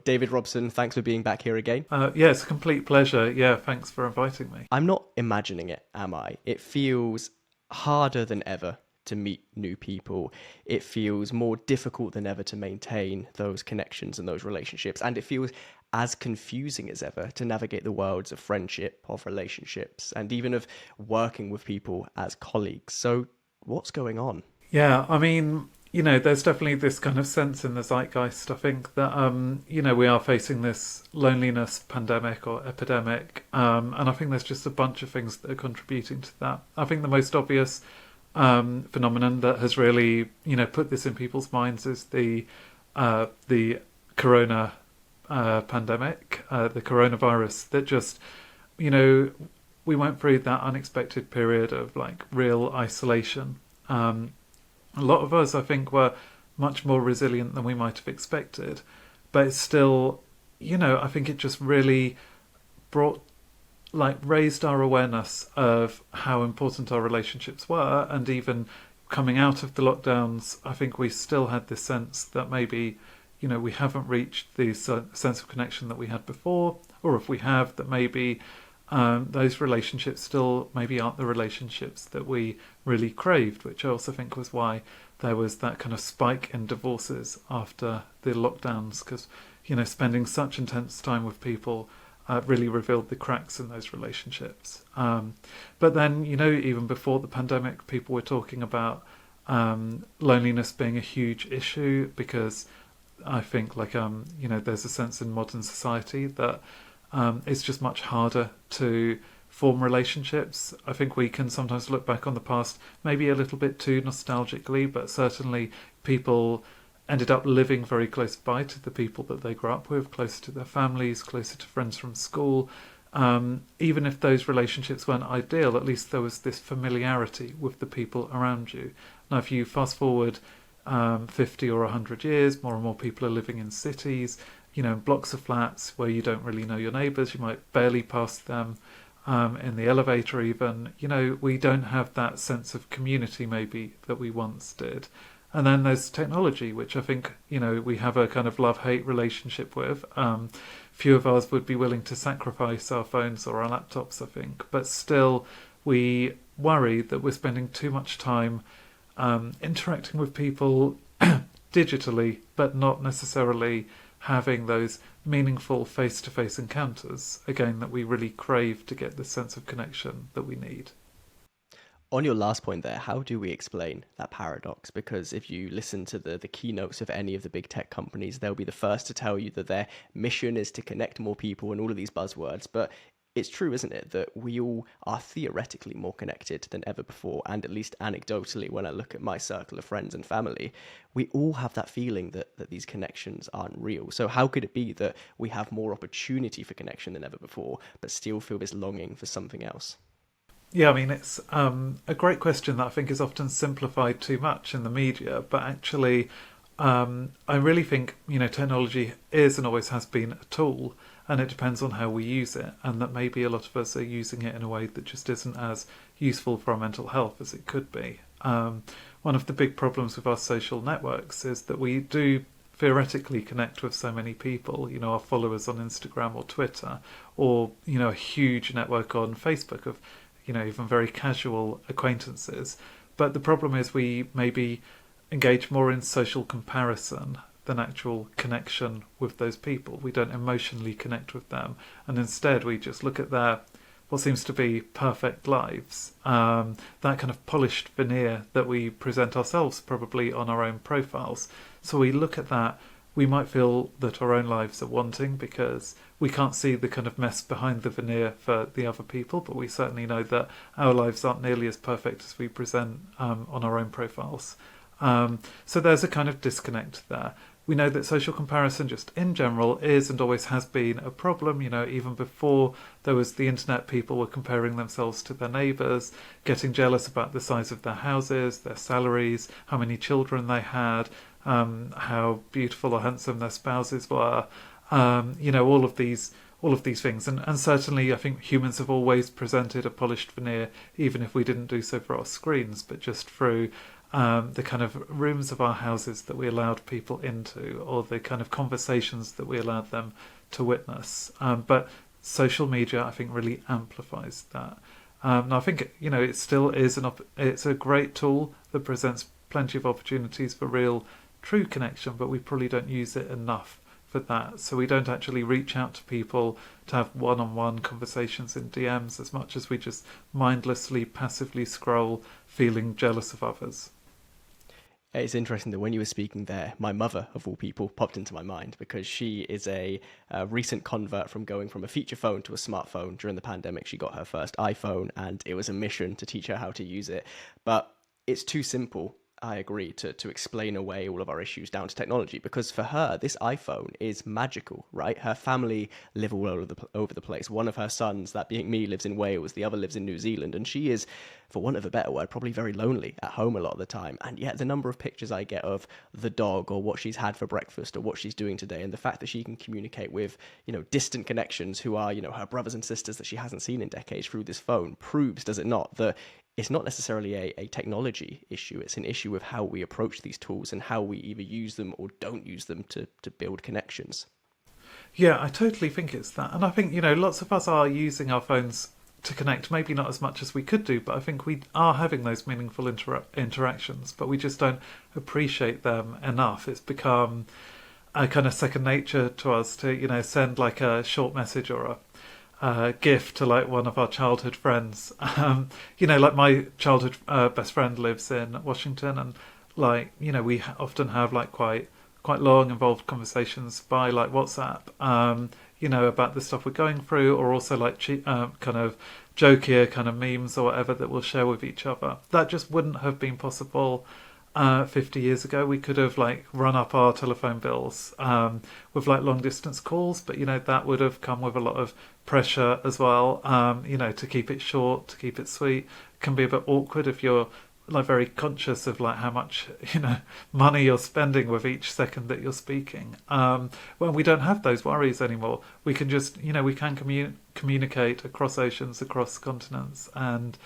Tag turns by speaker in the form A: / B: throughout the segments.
A: David Robson, thanks for being back here again.
B: Yeah, it's a complete pleasure. Yeah, thanks for inviting me.
A: I'm not imagining it, am I? It feels harder than ever to meet new people. It feels more difficult than ever to maintain those connections and those relationships. And it feels as confusing as ever to navigate the worlds of friendship, of relationships, and even of working with people as colleagues. So, what's going on?
B: Yeah, I mean, there's definitely this kind of sense in the zeitgeist. I think that, we are facing this loneliness pandemic or epidemic. And I think there's just a bunch of things that are contributing to that. I think the most obvious phenomenon that has really, put this in people's minds is the corona pandemic, the coronavirus that just, you know, we went through that unexpected period of like real isolation. A lot of us, I think, were much more resilient than we might have expected, but it's still, I think it just really brought, like, raised our awareness of how important our relationships were, and even coming out of the lockdowns, I think we still had this sense that maybe, we haven't reached the sense of connection that we had before, or if we have, that maybe those relationships still maybe aren't the relationships that we really craved, which I also think was why there was that kind of spike in divorces after the lockdowns, because, spending such intense time with people really revealed the cracks in those relationships. But then, even before the pandemic, people were talking about loneliness being a huge issue because I think, like, there's a sense in modern society that it's just much harder to form relationships. I think we can sometimes look back on the past maybe a little bit too nostalgically, but certainly people ended up living very close by to the people that they grew up with, closer to their families, closer to friends from school. Even if those relationships weren't ideal, at least there was this familiarity with the people around you. Now, if you fast forward 50 or 100 years, more and more people are living in cities, in blocks of flats where you don't really know your neighbours, you might barely pass them in the elevator even. We don't have that sense of community maybe that we once did. And then there's technology, which I think, we have a kind of love-hate relationship with. Few of us would be willing to sacrifice our phones or our laptops, I think. But still, we worry that we're spending too much time interacting with people digitally, but not necessarily having those meaningful face-to-face encounters, again, that we really crave to get the sense of connection that we need.
A: On your last point there, how do we explain that paradox? Because if you listen to the keynotes of any of the big tech companies, they'll be the first to tell you that their mission is to connect more people and all of these buzzwords. But it's true, isn't it, that we all are theoretically more connected than ever before. And at least anecdotally, when I look at my circle of friends and family, we all have that feeling that these connections aren't real. So how could it be that we have more opportunity for connection than ever before, but still feel this longing for something else?
B: Yeah, I mean, it's a great question that I think is often simplified too much in the media, but actually, I really think, technology is and always has been a tool, and it depends on how we use it, and that maybe a lot of us are using it in a way that just isn't as useful for our mental health as it could be. One of the big problems with our social networks is that we do theoretically connect with so many people, our followers on Instagram or Twitter, or, a huge network on Facebook of even very casual acquaintances. But the problem is we maybe engage more in social comparison than actual connection with those people. We don't emotionally connect with them. And instead we just look at their, what seems to be perfect lives, that kind of polished veneer that we present ourselves probably on our own profiles. So we look at that, we might feel that our own lives are wanting because we can't see the kind of mess behind the veneer for the other people, but we certainly know that our lives aren't nearly as perfect as we present on our own profiles. So there's a kind of disconnect there. We know that social comparison just in general is and always has been a problem. Even before there was the internet, people were comparing themselves to their neighbours, getting jealous about the size of their houses, their salaries, how many children they had, how beautiful or handsome their spouses were, all of these things. And certainly I think humans have always presented a polished veneer, even if we didn't do so for our screens, but just through the kind of rooms of our houses that we allowed people into, or the kind of conversations that we allowed them to witness. But social media, I think, really amplifies that. And I think, it still is it's a great tool that presents plenty of opportunities for real, true connection, but we probably don't use it enough for that. So we don't actually reach out to people to have one-on-one conversations in DMs as much as we just mindlessly, passively scroll, feeling jealous of others.
A: It's interesting that when you were speaking there, my mother, of all people, popped into my mind because she is a recent convert from going from a feature phone to a smartphone. During the pandemic, she got her first iPhone, and it was a mission to teach her how to use it. But it's too simple, I agree, to explain away all of our issues down to technology, because for her, this iPhone is magical, right? Her family live all over the place. One of her sons, that being me, lives in Wales, the other lives in New Zealand, and she is, for want of a better word, probably very lonely at home a lot of the time. And yet the number of pictures I get of the dog, or what she's had for breakfast, or what she's doing today, and the fact that she can communicate with, distant connections who are, her brothers and sisters that she hasn't seen in decades through this phone, proves, does it not, that it's not necessarily a technology issue. It's an issue of how we approach these tools and how we either use them or don't use them to build connections.
B: Yeah, I totally think it's that. And I think, lots of us are using our phones to connect, maybe not as much as we could do, but I think we are having those meaningful interactions, but we just don't appreciate them enough. It's become a kind of second nature to us to, send like a short message or a gift to like one of our childhood friends. Like my childhood best friend lives in Washington, and like, we often have like quite long involved conversations by like WhatsApp, about the stuff we're going through, or also like kind of jokier kind of memes or whatever that we'll share with each other. That just wouldn't have been possible 50 years ago. We could have like run up our telephone bills with like long distance calls, but that would have come with a lot of pressure as well. To keep it short, to keep it sweet, it can be a bit awkward if you're like very conscious of like how much money you're spending with each second that you're speaking. When we don't have those worries anymore, we can just we can communicate across oceans, across continents, and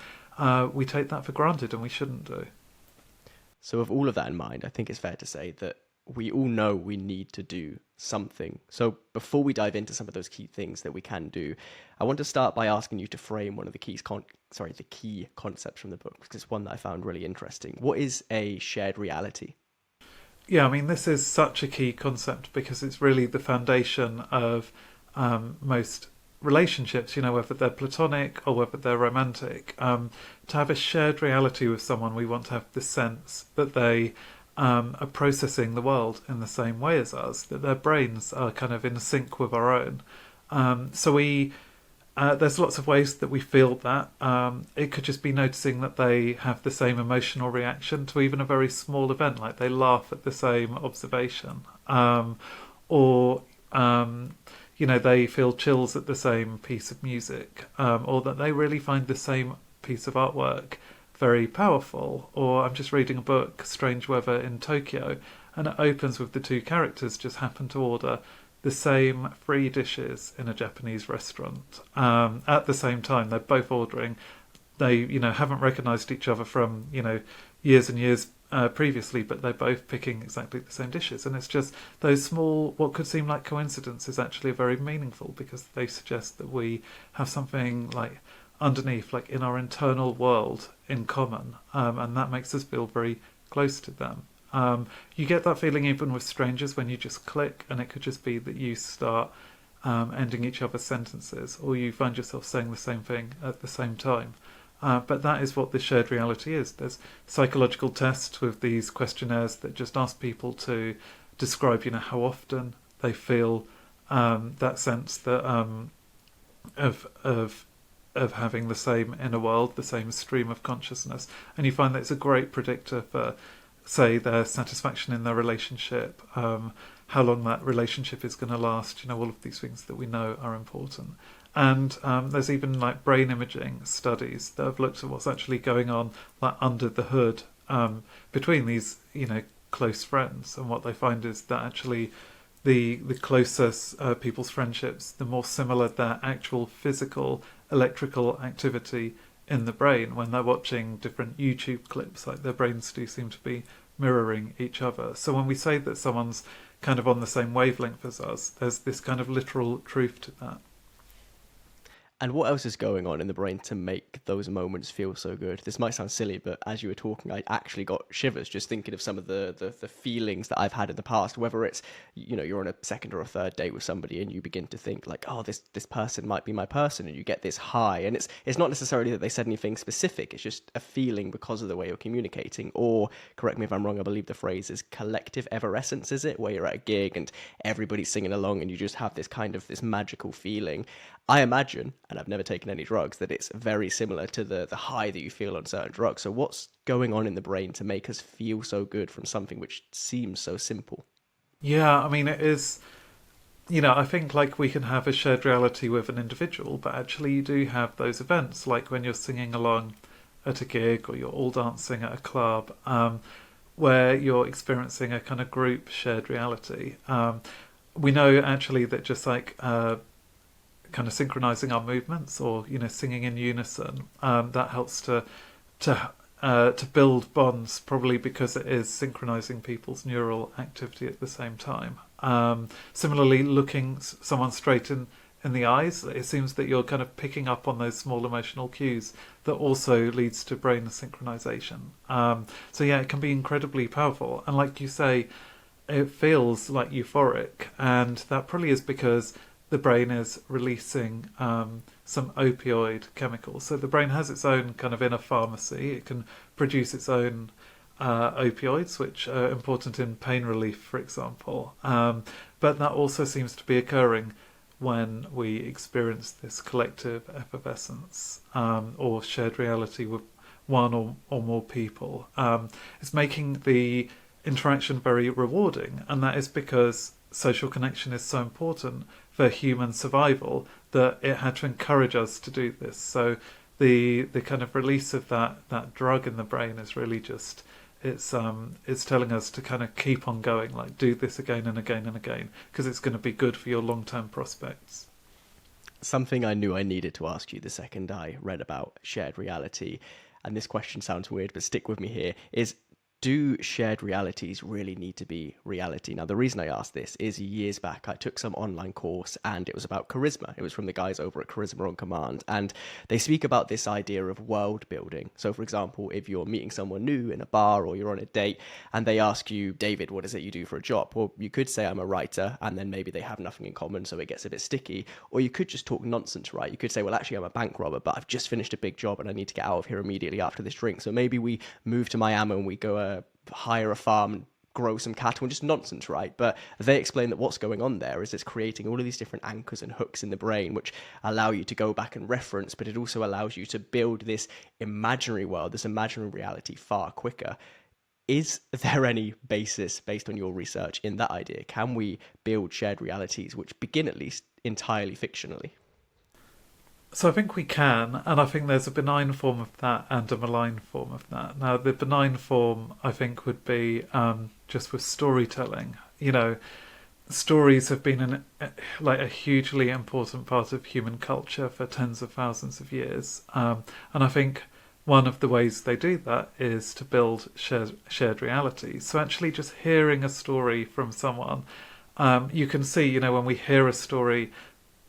B: we take that for granted, and we shouldn't do.
A: So with all of that in mind, I think it's fair to say that we all know we need to do something. So before we dive into some of those key things that we can do, I want to start by asking you to frame one of the the key concepts from the book, because it's one that I found really interesting. What is a shared reality?
B: Yeah, I mean, this is such a key concept because it's really the foundation of most relationships, whether they're platonic or whether they're romantic. To have a shared reality with someone, we want to have the sense that they are processing the world in the same way as us, that their brains are kind of in sync with our own. There's lots of ways that we feel that. It could just be noticing that they have the same emotional reaction to even a very small event, like they laugh at the same observation, or they feel chills at the same piece of music, or that they really find the same piece of artwork very powerful. Or I'm just reading a book, Strange Weather in Tokyo, and it opens with the two characters just happen to order the same three dishes in a Japanese restaurant at the same time. They're both ordering. They, haven't recognised each other from, years and years previously, but they're both picking exactly the same dishes. And it's just those small, what could seem like coincidences, actually are very meaningful because they suggest that we have something like underneath, like in our internal world, in common, and that makes us feel very close to them. You get that feeling even with strangers when you just click, and it could just be that you start ending each other's sentences, or you find yourself saying the same thing at the same time. But that is what the shared reality is. There's psychological tests with these questionnaires that just ask people to describe, how often they feel that sense that of having the same inner world, the same stream of consciousness, and you find that it's a great predictor for, say, their satisfaction in their relationship, how long that relationship is going to last, all of these things that we know are important. And there's even like brain imaging studies that have looked at what's actually going on like under the hood between these, close friends. And what they find is that actually the closer people's friendships, the more similar their actual physical electrical activity in the brain when they're watching different YouTube clips. Like their brains do seem to be mirroring each other. So when we say that someone's kind of on the same wavelength as us, there's this kind of literal truth to that.
A: And what else is going on in the brain to make those moments feel so good? This might sound silly, but as you were talking, I actually got shivers just thinking of some of the feelings that I've had in the past, whether it's, you're on a second or a third date with somebody and you begin to think like, oh, this person might be my person, and you get this high. And it's not necessarily that they said anything specific. It's just a feeling because of the way you're communicating. Or, correct me if I'm wrong, I believe the phrase is collective everescence, is it? Where you're at a gig and everybody's singing along and you just have this kind of this magical feeling. I imagine, and I've never taken any drugs, that it's very similar to the high that you feel on certain drugs. So what's going on in the brain to make us feel so good from something which seems so simple?
B: Yeah, I mean, it is, I think like we can have a shared reality with an individual, but actually you do have those events, like when you're singing along at a gig or you're all dancing at a club, where you're experiencing a kind of group shared reality. We know actually that just like kind of synchronizing our movements, or singing in unison, that helps to build bonds, probably because it is synchronizing people's neural activity at the same time. Similarly, looking someone straight in the eyes, it seems that you're kind of picking up on those small emotional cues that also leads to brain synchronization. So yeah, it can be incredibly powerful, and like you say, it feels like euphoric, and that probably is because the brain is releasing some opioid chemicals. So the brain has its own kind of inner pharmacy. It can produce its own opioids, which are important in pain relief, for example. But that also seems to be occurring when we experience this collective effervescence, or shared reality with one or more people. It's making the interaction very rewarding, and that is because social connection is so important for human survival that it had to encourage us to do this. So the kind of release of that drug in the brain is really just it's telling us to kind of keep on going, like do this again and again and again, because it's going to be good for your long-term prospects.
A: Something I knew I needed to ask you the second I read about shared reality, and this question sounds weird, but stick with me here, is do shared realities really need to be reality? Now, the reason I asked this is years back, I took some online course and it was about charisma. It was from the guys over at Charisma on Command. And they speak about this idea of world building. So, for example, if you're meeting someone new in a bar or you're on a date and they ask you, David, what is it you do for a job? Well, you could say I'm a writer, and then maybe they have nothing in common, so it gets a bit sticky. Or you could just talk nonsense, right? You could say, well, actually, I'm a bank robber, but I've just finished a big job and I need to get out of here immediately after this drink. So maybe we move to Miami and we go hire a farm and grow some cattle, and just nonsense, right? But they explain that what's going on there is it's creating all of these different anchors and hooks in the brain which allow you to go back and reference, but it also allows you to build this imaginary world, this imaginary reality far quicker. Is there any basis, based on your research, in that idea? Can we build shared realities which begin at least entirely fictionally?
B: So I think we can, and I think there's a benign form of that and a malign form of that. Now, the benign form, I think, would be just with storytelling. Stories have been a hugely important part of human culture for tens of thousands of years, and I think one of the ways they do that is to build shared reality. So actually, just hearing a story from someone, you can see, when we hear a story,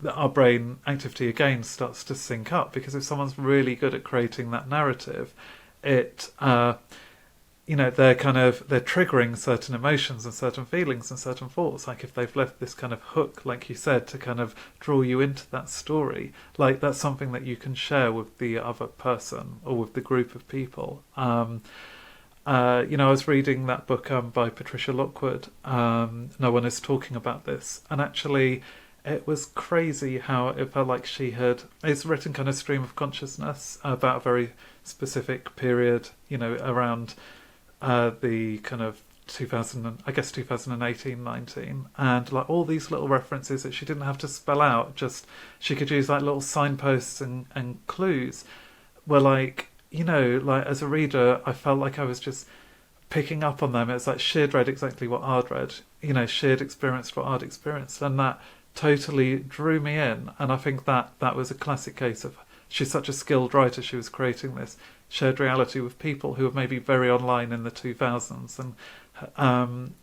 B: that our brain activity again starts to sync up, because if someone's really good at creating that narrative, it they're triggering certain emotions and certain feelings and certain thoughts. Like if they've left this kind of hook, like you said, to kind of draw you into that story, like that's something that you can share with the other person or with the group of people. I was reading that book by Patricia Lockwood, No One Is Talking About This, and actually it was crazy how it felt like it's written kind of stream of consciousness about a very specific period, around the kind of 2018, 19, and like all these little references that she didn't have to spell out, just she could use like little signposts and clues, were like, as a reader, I felt like I was just picking up on them. It's like she'd read exactly what I'd read, she'd experienced what I'd experienced, and that totally drew me in. And I think that was a classic case of she's such a skilled writer. She was creating this shared reality with people who were maybe very online in the 2000s, and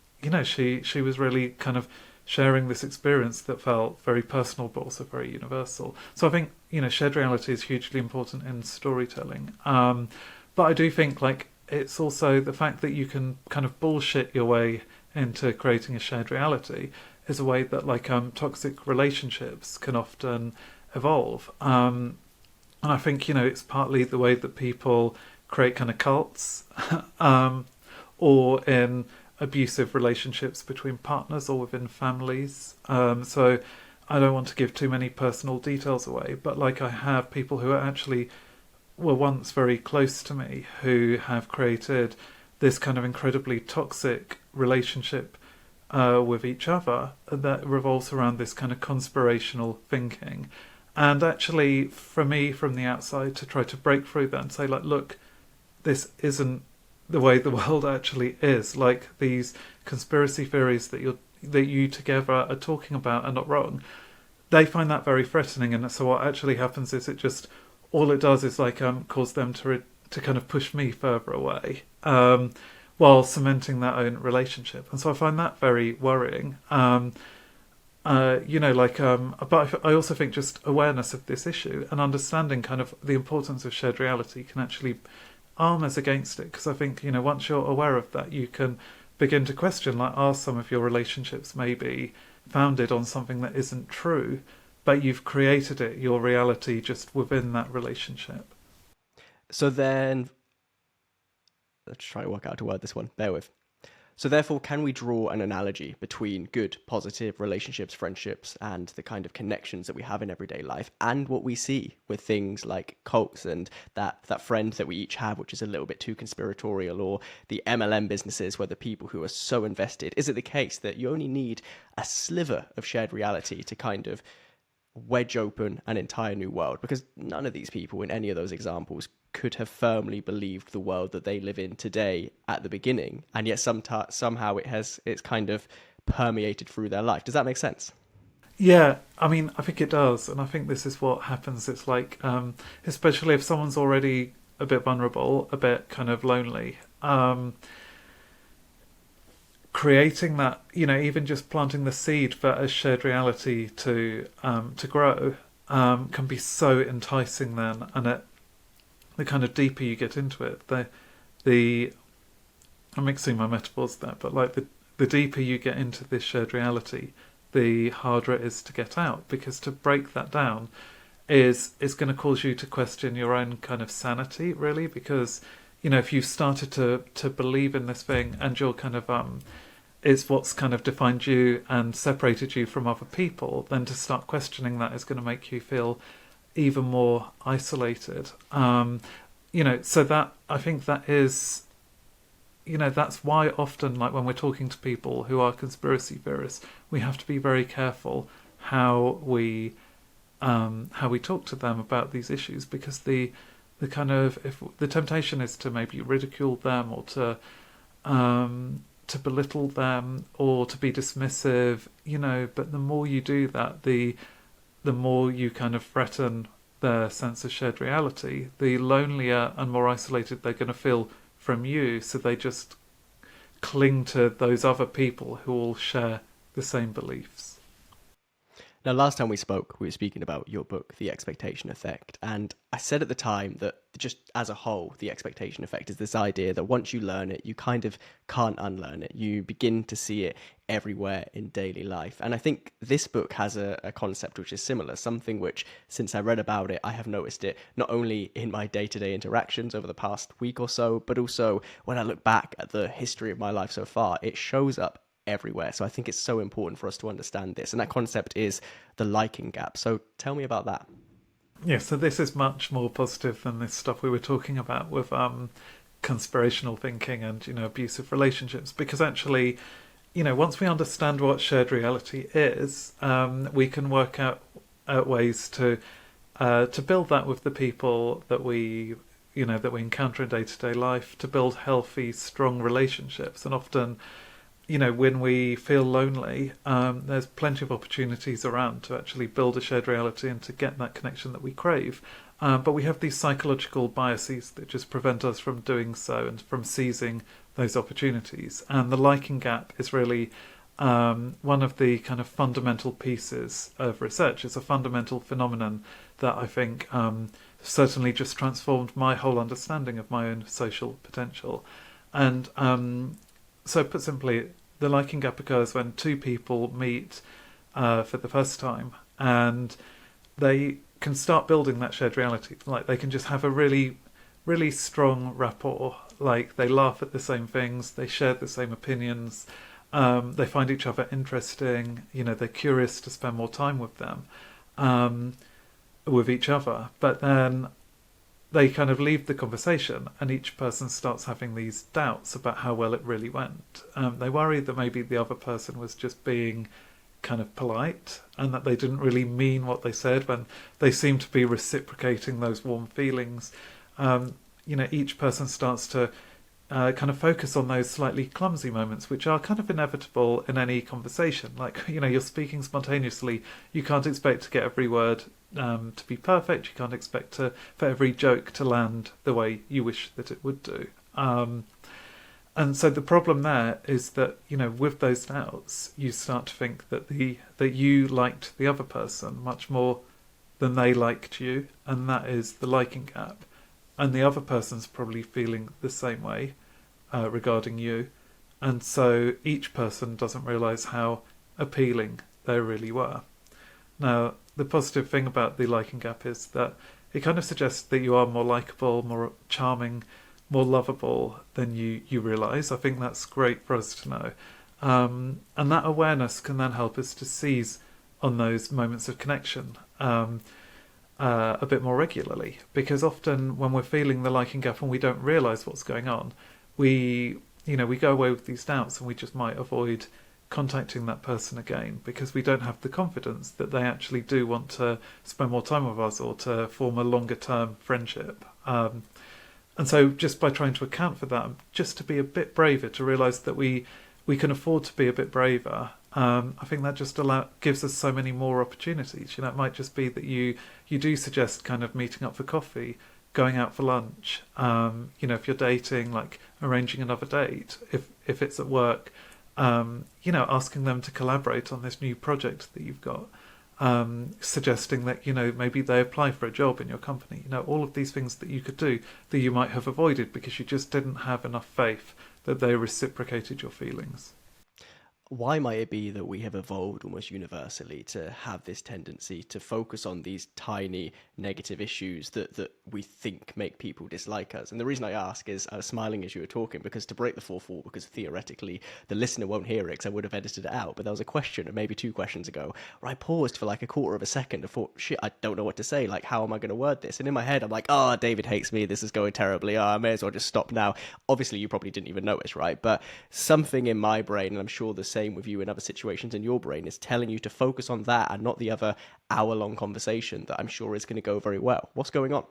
B: she was really kind of sharing this experience that felt very personal but also very universal. So I think shared reality is hugely important in storytelling. But I do think it's also the fact that you can kind of bullshit your way into creating a shared reality is a way that toxic relationships can often evolve. And I think it's partly the way that people create kind of cults, or in abusive relationships between partners or within families. So I don't want to give too many personal details away, but I have people who were once very close to me who have created this kind of incredibly toxic relationship with each other that revolves around this kind of conspirational thinking. And actually, for me, from the outside, to try to break through that and say, look, this isn't the way the world actually is. These conspiracy theories that you together are talking about are not wrong. They find that very threatening, and so what actually happens is all it does is cause them to kind of push me further away, while cementing their own relationship. And so I find that very worrying. But I also think just awareness of this issue and understanding kind of the importance of shared reality can actually arm us against it. Because I think, once you're aware of that, you can begin to question, are some of your relationships maybe founded on something that isn't true, but you've created your reality just within that relationship.
A: So then, let's try to work out how to word this one. Bear with. So therefore, can we draw an analogy between good, positive relationships, friendships, and the kind of connections that we have in everyday life, and what we see with things like cults and that friend that we each have, which is a little bit too conspiratorial, or the MLM businesses where the people who are so invested? Is it the case that you only need a sliver of shared reality to kind of wedge open an entire new world? Because none of these people in any of those examples could have firmly believed the world that they live in today at the beginning, and yet somehow it's kind of permeated through their life. Does that make sense?
B: Yeah, I mean, I think it does, and I think this is what happens. It's especially if someone's already a bit vulnerable, a bit kind of lonely, creating that, even just planting the seed for a shared reality to grow, can be so enticing then, and the kind of deeper you get into it, I'm mixing my metaphors there, but the deeper you get into this shared reality, the harder it is to get out, because to break that down is going to cause you to question your own kind of sanity, really, because if you've started to believe in this thing and you're kind of it's what's kind of defined you and separated you from other people, then to start questioning that is going to make you feel even more isolated. So that, I think that is, that's why often, when we're talking to people who are conspiracy theorists, we have to be very careful how we talk to them about these issues, because the kind of, if the temptation is to maybe ridicule them, or to belittle them, or to be dismissive, but the more you do that, the more you kind of threaten their sense of shared reality, the lonelier and more isolated they're going to feel from you. So they just cling to those other people who all share the same beliefs.
A: Now, last time we spoke, we were speaking about your book, The Expectation Effect. And I said at the time that just as a whole, the expectation effect is this idea that once you learn it, you kind of can't unlearn it. You begin to see it everywhere in daily life. And I think this book has a concept which is similar, something which, since I read about it, I have noticed it not only in my day-to-day interactions over the past week or so, but also when I look back at the history of my life so far, it shows up everywhere. So I think it's so important for us to understand this. And that concept is the liking gap. So tell me about that.
B: Yeah, so this is much more positive than this stuff we were talking about with conspirational thinking and, abusive relationships. Because actually, once we understand what shared reality is, we can work out ways to build that with the people that we encounter in day-to-day life, to build healthy, strong relationships. And often, when we feel lonely, there's plenty of opportunities around to actually build a shared reality and to get that connection that we crave. But we have these psychological biases that just prevent us from doing so and from seizing those opportunities. And the liking gap is really one of the kind of fundamental pieces of research. It's a fundamental phenomenon that I think certainly just transformed my whole understanding of my own social potential. And so, put simply, the liking gap occurs when two people meet for the first time, and they can start building that shared reality. Like, they can just have a really, really strong rapport. Like, they laugh at the same things, they share the same opinions, they find each other interesting. They're curious to spend more time with them, with each other. But then they kind of leave the conversation, and each person starts having these doubts about how well it really went. They worry that maybe the other person was just being kind of polite, and that they didn't really mean what they said when they seem to be reciprocating those warm feelings. Each person starts to kind of focus on those slightly clumsy moments, which are kind of inevitable in any conversation. Like, you're speaking spontaneously. You can't expect to get every word to be perfect. You can't expect for every joke to land the way you wish that it would do. And so the problem there is that, with those doubts, you start to think that you liked the other person much more than they liked you, and that is the liking gap. And the other person's probably feeling the same way regarding you. And so each person doesn't realise how appealing they really were. Now, the positive thing about the liking gap is that it kind of suggests that you are more likeable, more charming, more lovable than you realise. I think that's great for us to know. And that awareness can then help us to seize on those moments of connection a bit more regularly. Because often when we're feeling the liking gap and we don't realise what's going on, we go away with these doubts, and we just might avoid contacting that person again because we don't have the confidence that they actually do want to spend more time with us or to form a longer term friendship. And so just by trying to account for that, just to be a bit braver, to realise that we can afford to be a bit braver, I think that just gives us so many more opportunities. It might just be that you do suggest kind of meeting up for coffee, going out for lunch, if you're dating, like arranging another date, if it's at work, asking them to collaborate on this new project that you've got. Suggesting that, maybe they apply for a job in your company. All of these things that you could do that you might have avoided because you just didn't have enough faith that they reciprocated your feelings.
A: Why might it be that we have evolved almost universally to have this tendency to focus on these tiny negative issues that we think make people dislike us? And the reason I ask is I was smiling as you were talking because to break the fourth wall, because theoretically the listener won't hear it because I would have edited it out, but there was a question, or maybe 2 questions ago, where I paused for like a quarter of a second and thought, shit, I don't know what to say. Like, how am I going to word this? And in my head, I'm like, David hates me. This is going terribly. I may as well just stop now. Obviously, you probably didn't even notice, right? But something in my brain, and I'm sure the same with you in other situations in your brain, is telling you to focus on that and not the other hour-long conversation that I'm sure is going to go very well. What's going on?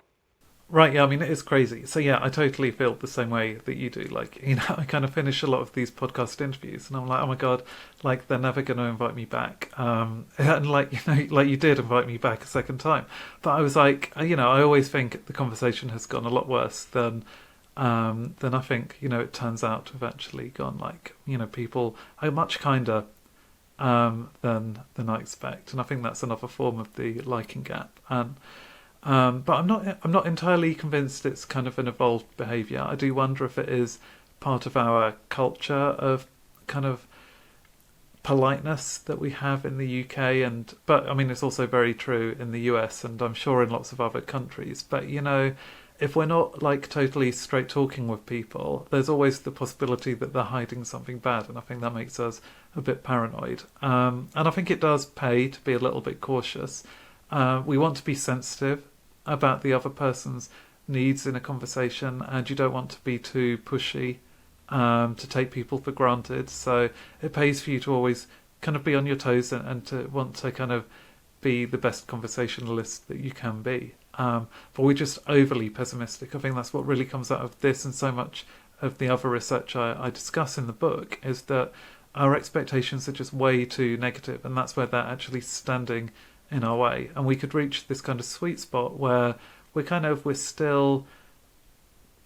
B: Right, yeah, I mean, it is crazy. So yeah, I totally feel the same way that you do. Like, I kind of finish a lot of these podcast interviews and I'm like, oh my God, like they're never going to invite me back. And like, like you did invite me back a second time. But I was like, I always think the conversation has gone a lot worse than I think, it turns out to have actually gone. Like, people are much kinder than I expect. And I think that's another form of the liking gap. And but I'm not entirely convinced it's kind of an evolved behaviour. I do wonder if it is part of our culture of kind of politeness that we have in the UK, but I mean it's also very true in the US and I'm sure in lots of other countries. But if we're not like totally straight talking with people, there's always the possibility that they're hiding something bad, and I think that makes us a bit paranoid. And I think it does pay to be a little bit cautious. We want to be sensitive about the other person's needs in a conversation, and you don't want to be too pushy to take people for granted. So it pays for you to always kind of be on your toes and to want to kind of be the best conversationalist that you can be. But we're just overly pessimistic. I think that's what really comes out of this and so much of the other research I discuss in the book, is that our expectations are just way too negative, and that's where they're actually standing in our way. And we could reach this kind of sweet spot where we're still,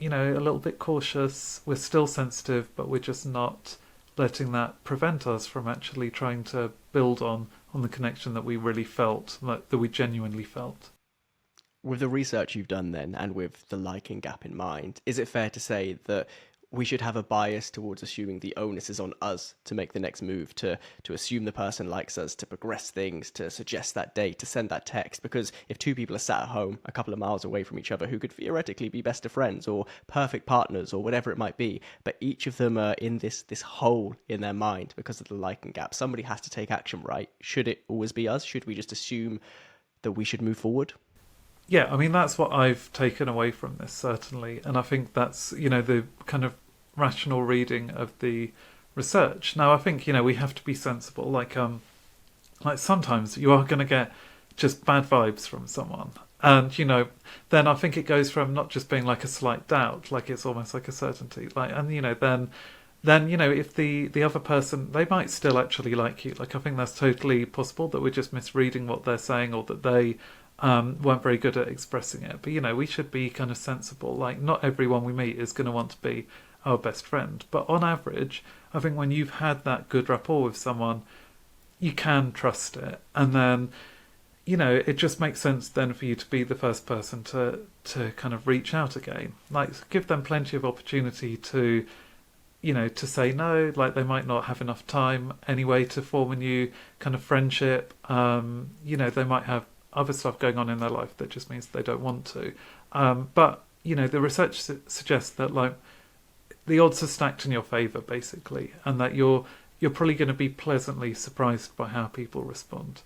B: a little bit cautious. We're still sensitive, but we're just not letting that prevent us from actually trying to build on the connection that we really felt, that we genuinely felt.
A: With the research you've done then, and with the liking gap in mind, is it fair to say that we should have a bias towards assuming the onus is on us to make the next move, to assume the person likes us, to progress things, to suggest that date, to send that text? Because if two people are sat at home a couple of miles away from each other who could theoretically be best of friends or perfect partners or whatever it might be, but each of them are in this hole in their mind because of the liking gap, somebody has to take action, right? Should it always be us? Should we just assume that we should move forward?
B: Yeah, I mean, that's what I've taken away from this, certainly. And I think that's, the kind of rational reading of the research. Now, I think, we have to be sensible. Like sometimes you are going to get just bad vibes from someone. And, then I think it goes from not just being like a slight doubt, like it's almost like a certainty. Then, if the other person, they might still actually like you. Like, I think that's totally possible that we're just misreading what they're saying, or that they weren't very good at expressing it. But, we should be kind of sensible. Like, not everyone we meet is going to want to be our best friend. But on average, I think when you've had that good rapport with someone, you can trust it. And then, it just makes sense then for you to be the first person to kind of reach out again. Like, give them plenty of opportunity to to say no. Like, they might not have enough time anyway to form a new kind of friendship. They might have other stuff going on in their life that just means they don't want to. But the research suggests that, like, the odds are stacked in your favour, basically, and that you're probably going to be pleasantly surprised by how people respond.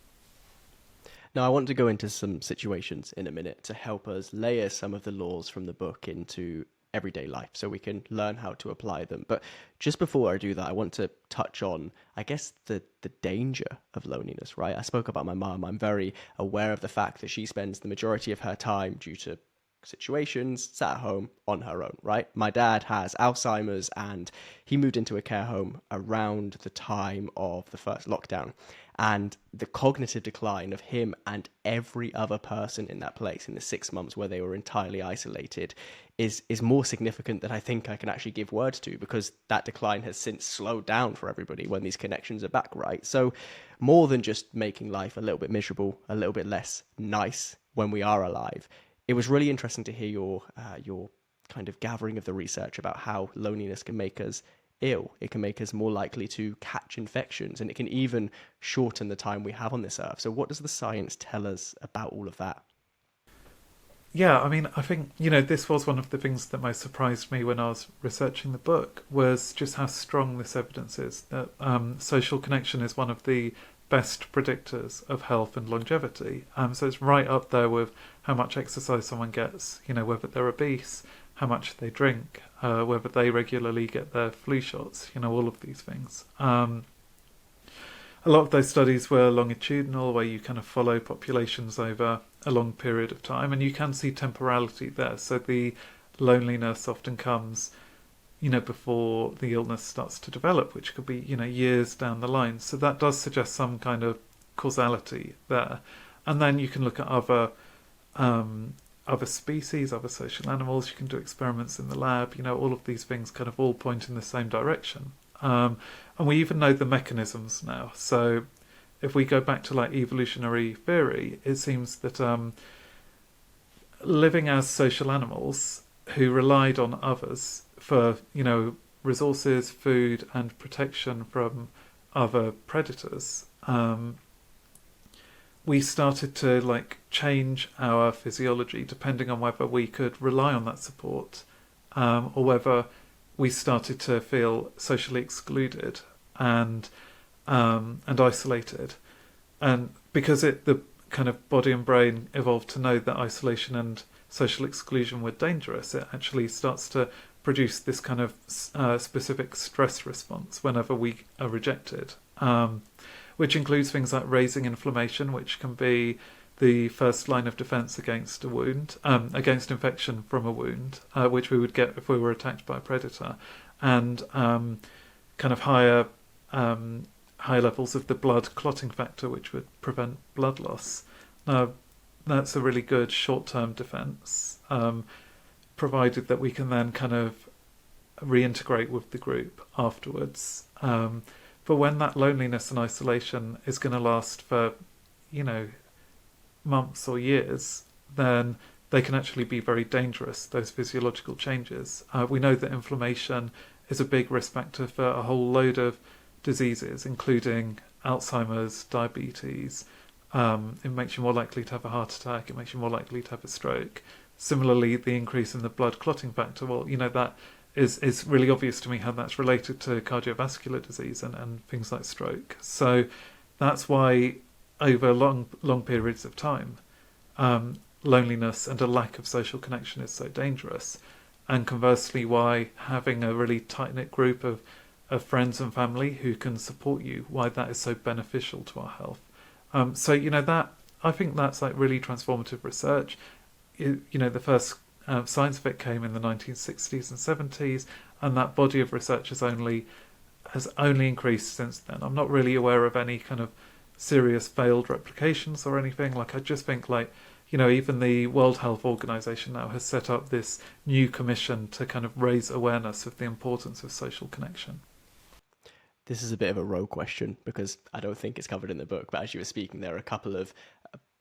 A: Now, I want to go into some situations in a minute to help us layer some of the laws from the book into everyday life so we can learn how to apply them. But just before I do that, I want to touch on, I guess, the danger of loneliness, right? I spoke about my mum. I'm very aware of the fact that she spends the majority of her time, due to situations, sat at home on her own, right? My dad has Alzheimer's and he moved into a care home around the time of the first lockdown. And the cognitive decline of him and every other person in that place in the 6 months where they were entirely isolated is more significant than I think I can actually give words to, because that decline has since slowed down for everybody when these connections are back, right? So more than just making life a little bit miserable, a little bit less nice when we are alive, it was really interesting to hear your kind of gathering of the research about how loneliness can make us ill. It can make us more likely to catch infections, and it can even shorten the time we have on this earth. So what does the science tell us about all of that?
B: Yeah, I mean, I think, this was one of the things that most surprised me when I was researching the book, was just how strong this evidence is, that social connection is one of the best predictors of health and longevity. So it's right up there with how much exercise someone gets, whether they're obese, how much they drink, whether they regularly get their flu shots, all of these things. A lot of those studies were longitudinal, where you kind of follow populations over a long period of time, and you can see temporality there. So the loneliness often comes, before the illness starts to develop, which could be, years down the line. So that does suggest some kind of causality there. And then you can look at other species, other social animals. You can do experiments in the lab. All of these things kind of all point in the same direction. And we even know the mechanisms now. So if we go back to like evolutionary theory, it seems that living as social animals who relied on others for, resources, food, and protection from other predators, we started to like change our physiology depending on whether we could rely on that support, or whether we started to feel socially excluded and isolated. And because the kind of body and brain evolved to know that isolation and social exclusion were dangerous, it actually starts to produce this kind of specific stress response whenever we are rejected, which includes things like raising inflammation, which can be the first line of defense against a wound, against infection from a wound, which we would get if we were attacked by a predator, and kind of higher levels of the blood clotting factor, which would prevent blood loss. Now, that's a really good short-term defense, provided that we can then kind of reintegrate with the group afterwards. But when that loneliness and isolation is going to last for, you know, months or years, then they can actually be very dangerous, those physiological changes. We know that inflammation is a big risk factor for a whole load of diseases, including Alzheimer's, diabetes. It makes you more likely to have a heart attack. It makes you more likely to have a stroke. Similarly, the increase in the blood clotting factor, well, you know, that is really obvious to me how that's related to cardiovascular disease and things like stroke. So that's why over long periods of time, loneliness and a lack of social connection is so dangerous. And conversely, why having a really tight-knit group of friends and family who can support you, why that is so beneficial to our health. So, you know, that I think that's like really transformative research. You know, the first signs of it came in the 1960s and 70s, and that body of research has only increased since then. I'm not really aware of any kind of serious failed replications or anything. Like, I just think, like, you know, even the World Health Organization now has set up this new commission to kind of raise awareness of the importance of social connection.
A: This is a bit of a rogue question because I don't think it's covered in the book, but as you were speaking, there are a couple of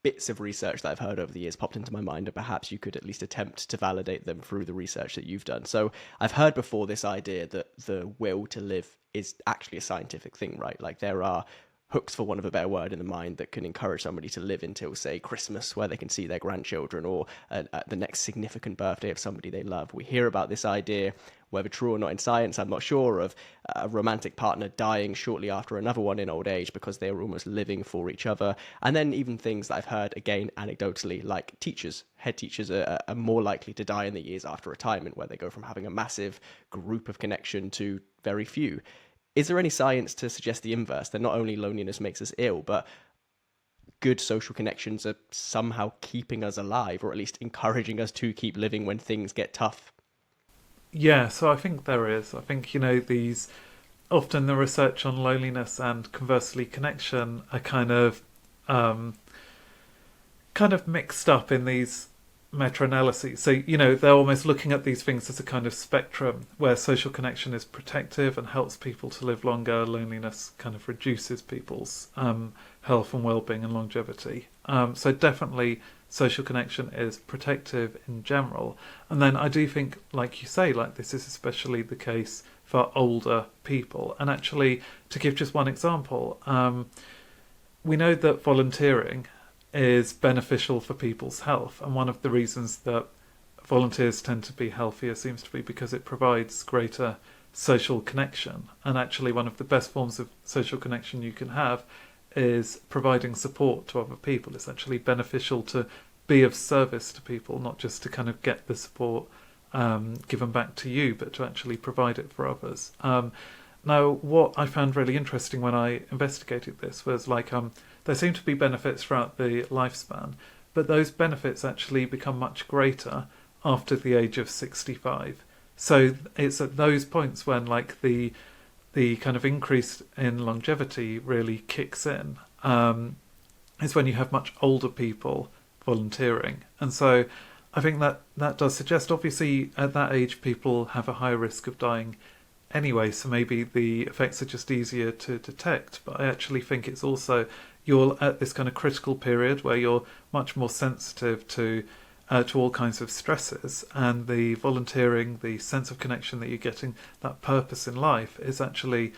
A: bits of research that I've heard over the years popped into my mind, and perhaps you could at least attempt to validate them through the research that you've done. So I've heard before this idea that the will to live is actually a scientific thing, right? Like, there are hooks, for want of a better word, in the mind that can encourage somebody to live until, say, Christmas, where they can see their grandchildren, or the next significant birthday of somebody they love. We hear about this idea, whether true or not in science, I'm not sure, of a romantic partner dying shortly after another one in old age because they were almost living for each other. And then even things that I've heard, again, anecdotally, like teachers. Head teachers are more likely to die in the years after retirement, where they go from having a massive group of connection to very few. Is there any science to suggest the inverse, that not only loneliness makes us ill, but good social connections are somehow keeping us alive, or at least encouraging us to keep living when things get tough?
B: Yeah, so I think there is. I think, you know, often the research on loneliness and conversely connection are kind of mixed up in these meta-analyses. So, you know, they're almost looking at these things as a kind of spectrum where social connection is protective and helps people to live longer. Loneliness kind of reduces people's health and well-being and longevity. So definitely social connection is protective in general. And then I do think, like you say, like, this is especially the case for older people. And actually, to give just one example, we know that volunteering is beneficial for people's health, and one of the reasons that volunteers tend to be healthier seems to be because it provides greater social connection. And actually, one of the best forms of social connection you can have is providing support to other people. It's actually beneficial to be of service to people, not just to kind of get the support given back to you, but to actually provide it for others. Now, what I found really interesting when I investigated this was, like, there seem to be benefits throughout the lifespan, but those benefits actually become much greater after the age of 65. So it's at those points when, like, the kind of increase in longevity really kicks in, is when you have much older people volunteering. And so I think that does suggest, obviously, at that age people have a higher risk of dying anyway, so maybe the effects are just easier to detect. But I actually think it's also, you're at this kind of critical period where you're much more sensitive to all kinds of stresses, and the volunteering, the sense of connection that you're getting, that purpose in life is actually,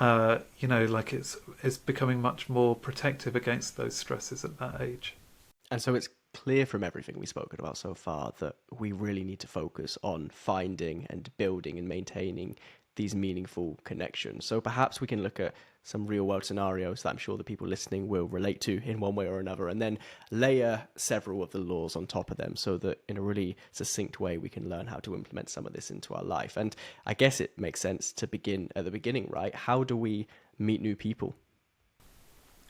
B: like, it's becoming much more protective against those stresses at that age.
A: And so it's clear from everything we've spoken about so far that we really need to focus on finding and building and maintaining these meaningful connections. So perhaps we can look at some real world scenarios that I'm sure the people listening will relate to in one way or another, and then layer several of the laws on top of them so that in a really succinct way we can learn how to implement some of this into our life. And I guess it makes sense to begin at the beginning, right? How do we meet new people?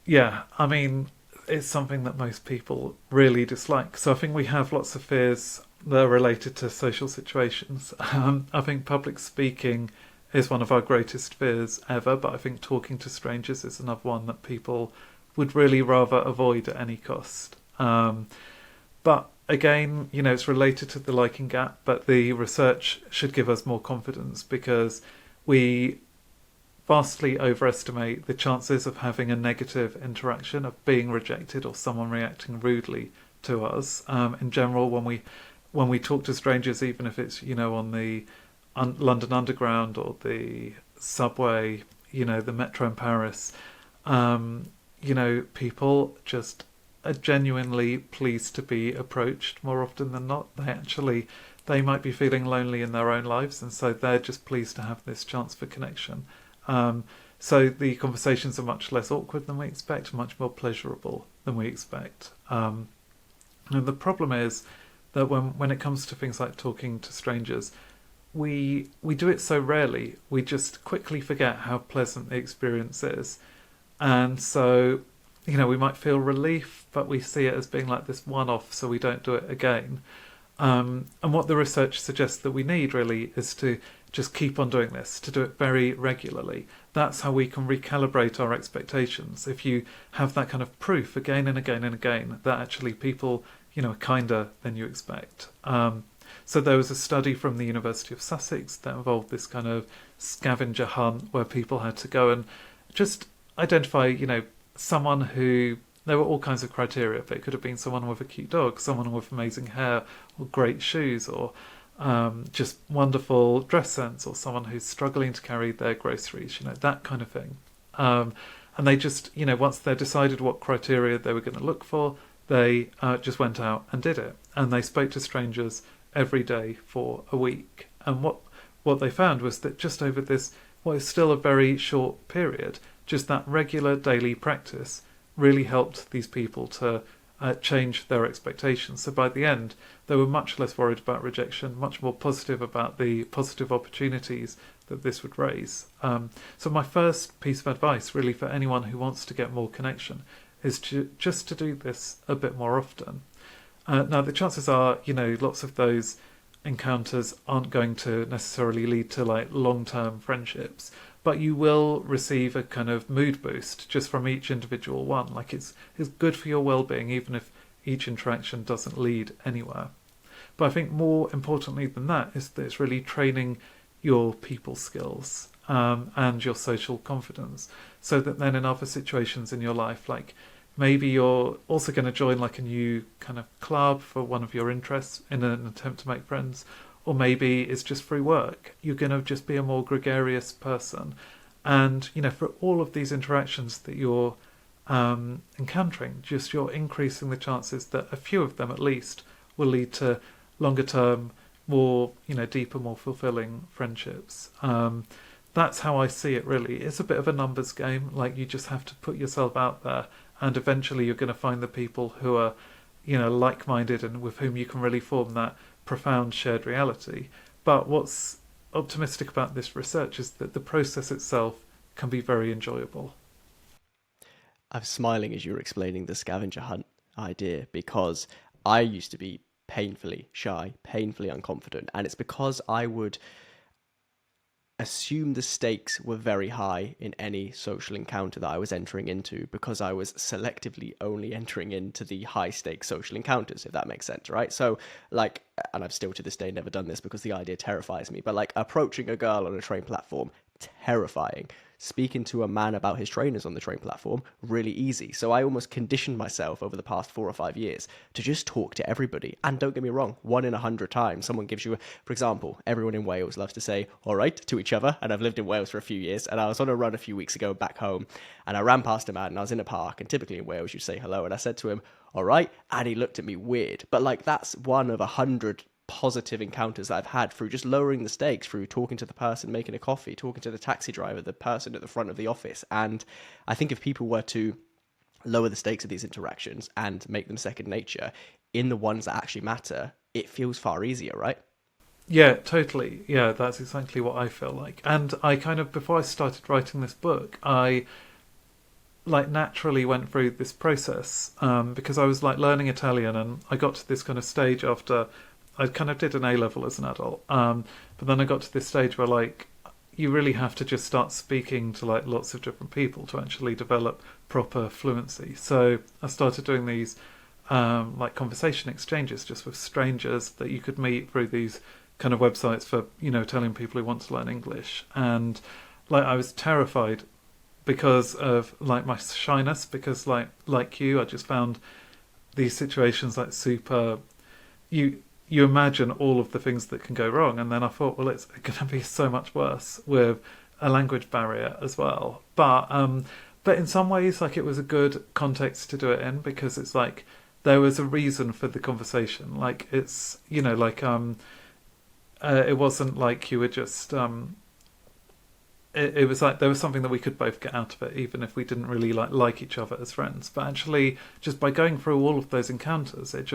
B: Yeah, I mean, it's something that most people really dislike. So I think we have lots of fears that are related to social situations. I think public speaking is one of our greatest fears ever, but I think talking to strangers is another one that people would really rather avoid at any cost. But again, it's related to the liking gap, but the research should give us more confidence because we vastly overestimate the chances of having a negative interaction, of being rejected or someone reacting rudely to us. In general, when we talk to strangers, even if it's on the London Underground or the subway, the metro in Paris, people just are genuinely pleased to be approached more often than not. They might be feeling lonely in their own lives, and so they're just pleased to have this chance for connection. So the conversations are much less awkward than we expect, much more pleasurable than we expect. And the problem is that when it comes to things like talking to strangers, we do it so rarely, we just quickly forget how pleasant the experience is. And so, we might feel relief, but we see it as being like this one-off, so we don't do it again. And what the research suggests that we need really is to just keep on doing this, to do it very regularly. That's how we can recalibrate our expectations. If you have that kind of proof again and again and again that actually people, are kinder than you expect. So there was a study from the University of Sussex that involved this kind of scavenger hunt where people had to go and just identify, someone who, there were all kinds of criteria, but it could have been someone with a cute dog, someone with amazing hair or great shoes, or just wonderful dress sense, or someone who's struggling to carry their groceries, that kind of thing. And they just, once they decided what criteria they were going to look for, they just went out and did it. And they spoke to strangers every day for a week. And what they found was that just over this, what is still a very short period, just that regular daily practice really helped these people to change their expectations. So by the end, they were much less worried about rejection, much more positive about the positive opportunities that this would raise. So my first piece of advice really for anyone who wants to get more connection is just to do this a bit more often. Now the chances are, lots of those encounters aren't going to necessarily lead to like long-term friendships, but you will receive a kind of mood boost just from each individual one. Like it's good for your well-being, even if each interaction doesn't lead anywhere. But I think more importantly than that is that it's really training your people skills and your social confidence, so that then in other situations in your life, like maybe you're also going to join like a new kind of club for one of your interests in an attempt to make friends, or maybe it's just through work. You're going to just be a more gregarious person. And, for all of these interactions that you're encountering, just you're increasing the chances that a few of them at least will lead to longer term, more, deeper, more fulfilling friendships. That's how I see it really. It's a bit of a numbers game. Like you just have to put yourself out there, and eventually you're going to find the people who are, like-minded and with whom you can really form that profound shared reality. But what's optimistic about this research is that the process itself can be very enjoyable.
A: I was smiling as you were explaining the scavenger hunt idea because I used to be painfully shy, painfully unconfident, and it's because I would assume the stakes were very high in any social encounter that I was entering into, because I was selectively only entering into the high stakes social encounters, if that makes sense, right? So like, and I've still to this day never done this because the idea terrifies me, but like approaching a girl on a train platform, terrifying. Speaking to a man about his trainers on the train platform, really easy. So I almost conditioned myself over the past 4 or 5 years to just talk to everybody. And don't get me wrong, 1 in 100 times someone gives you, for example, everyone in Wales loves to say, all right, to each other. And I've lived in Wales for a few years, and I was on a run a few weeks ago back home, and I ran past a man, and I was in a park, and typically in Wales you say hello, and I said to him, all right, and he looked at me weird. But like, that's 1 of 100 positive encounters that I've had through just lowering the stakes, through talking to the person making a coffee, talking to the taxi driver, the person at the front of the office. And I think if people were to lower the stakes of these interactions and make them second nature in the ones that actually matter, it feels far easier, right?
B: Yeah, totally. Yeah, that's exactly what I feel like. And I kind of, before I started writing this book, I like naturally went through this process because I was like learning Italian, and I got to this kind of stage after I kind of did an A-level as an adult, but then I got to this stage where like you really have to just start speaking to like lots of different people to actually develop proper fluency. So I started doing these like conversation exchanges just with strangers that you could meet through these kind of websites for, telling people who want to learn English. And like I was terrified because of like my shyness, because like you, I just found these situations like super, you imagine all of the things that can go wrong, and then I thought, well, it's going to be so much worse with a language barrier as well. But in some ways, like, it was a good context to do it in, because it's like there was a reason for the conversation. Like, it's, it wasn't like you were just it was like there was something that we could both get out of it, even if we didn't really like each other as friends. But actually, just by going through all of those encounters, it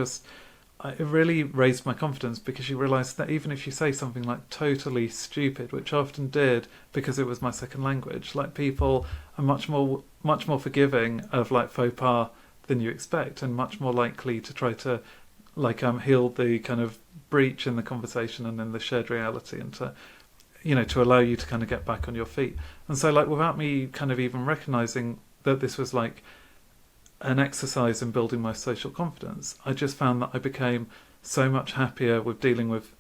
B: really raised my confidence, because you realise that even if you say something like totally stupid, which I often did because it was my second language, like, people are much more forgiving of like faux pas than you expect, and much more likely to try to heal the kind of breach in the conversation and in the shared reality, and to allow you to kind of get back on your feet. And so, like, without me kind of even recognising that this was like an exercise in building my social confidence, I just found that I became so much happier with dealing with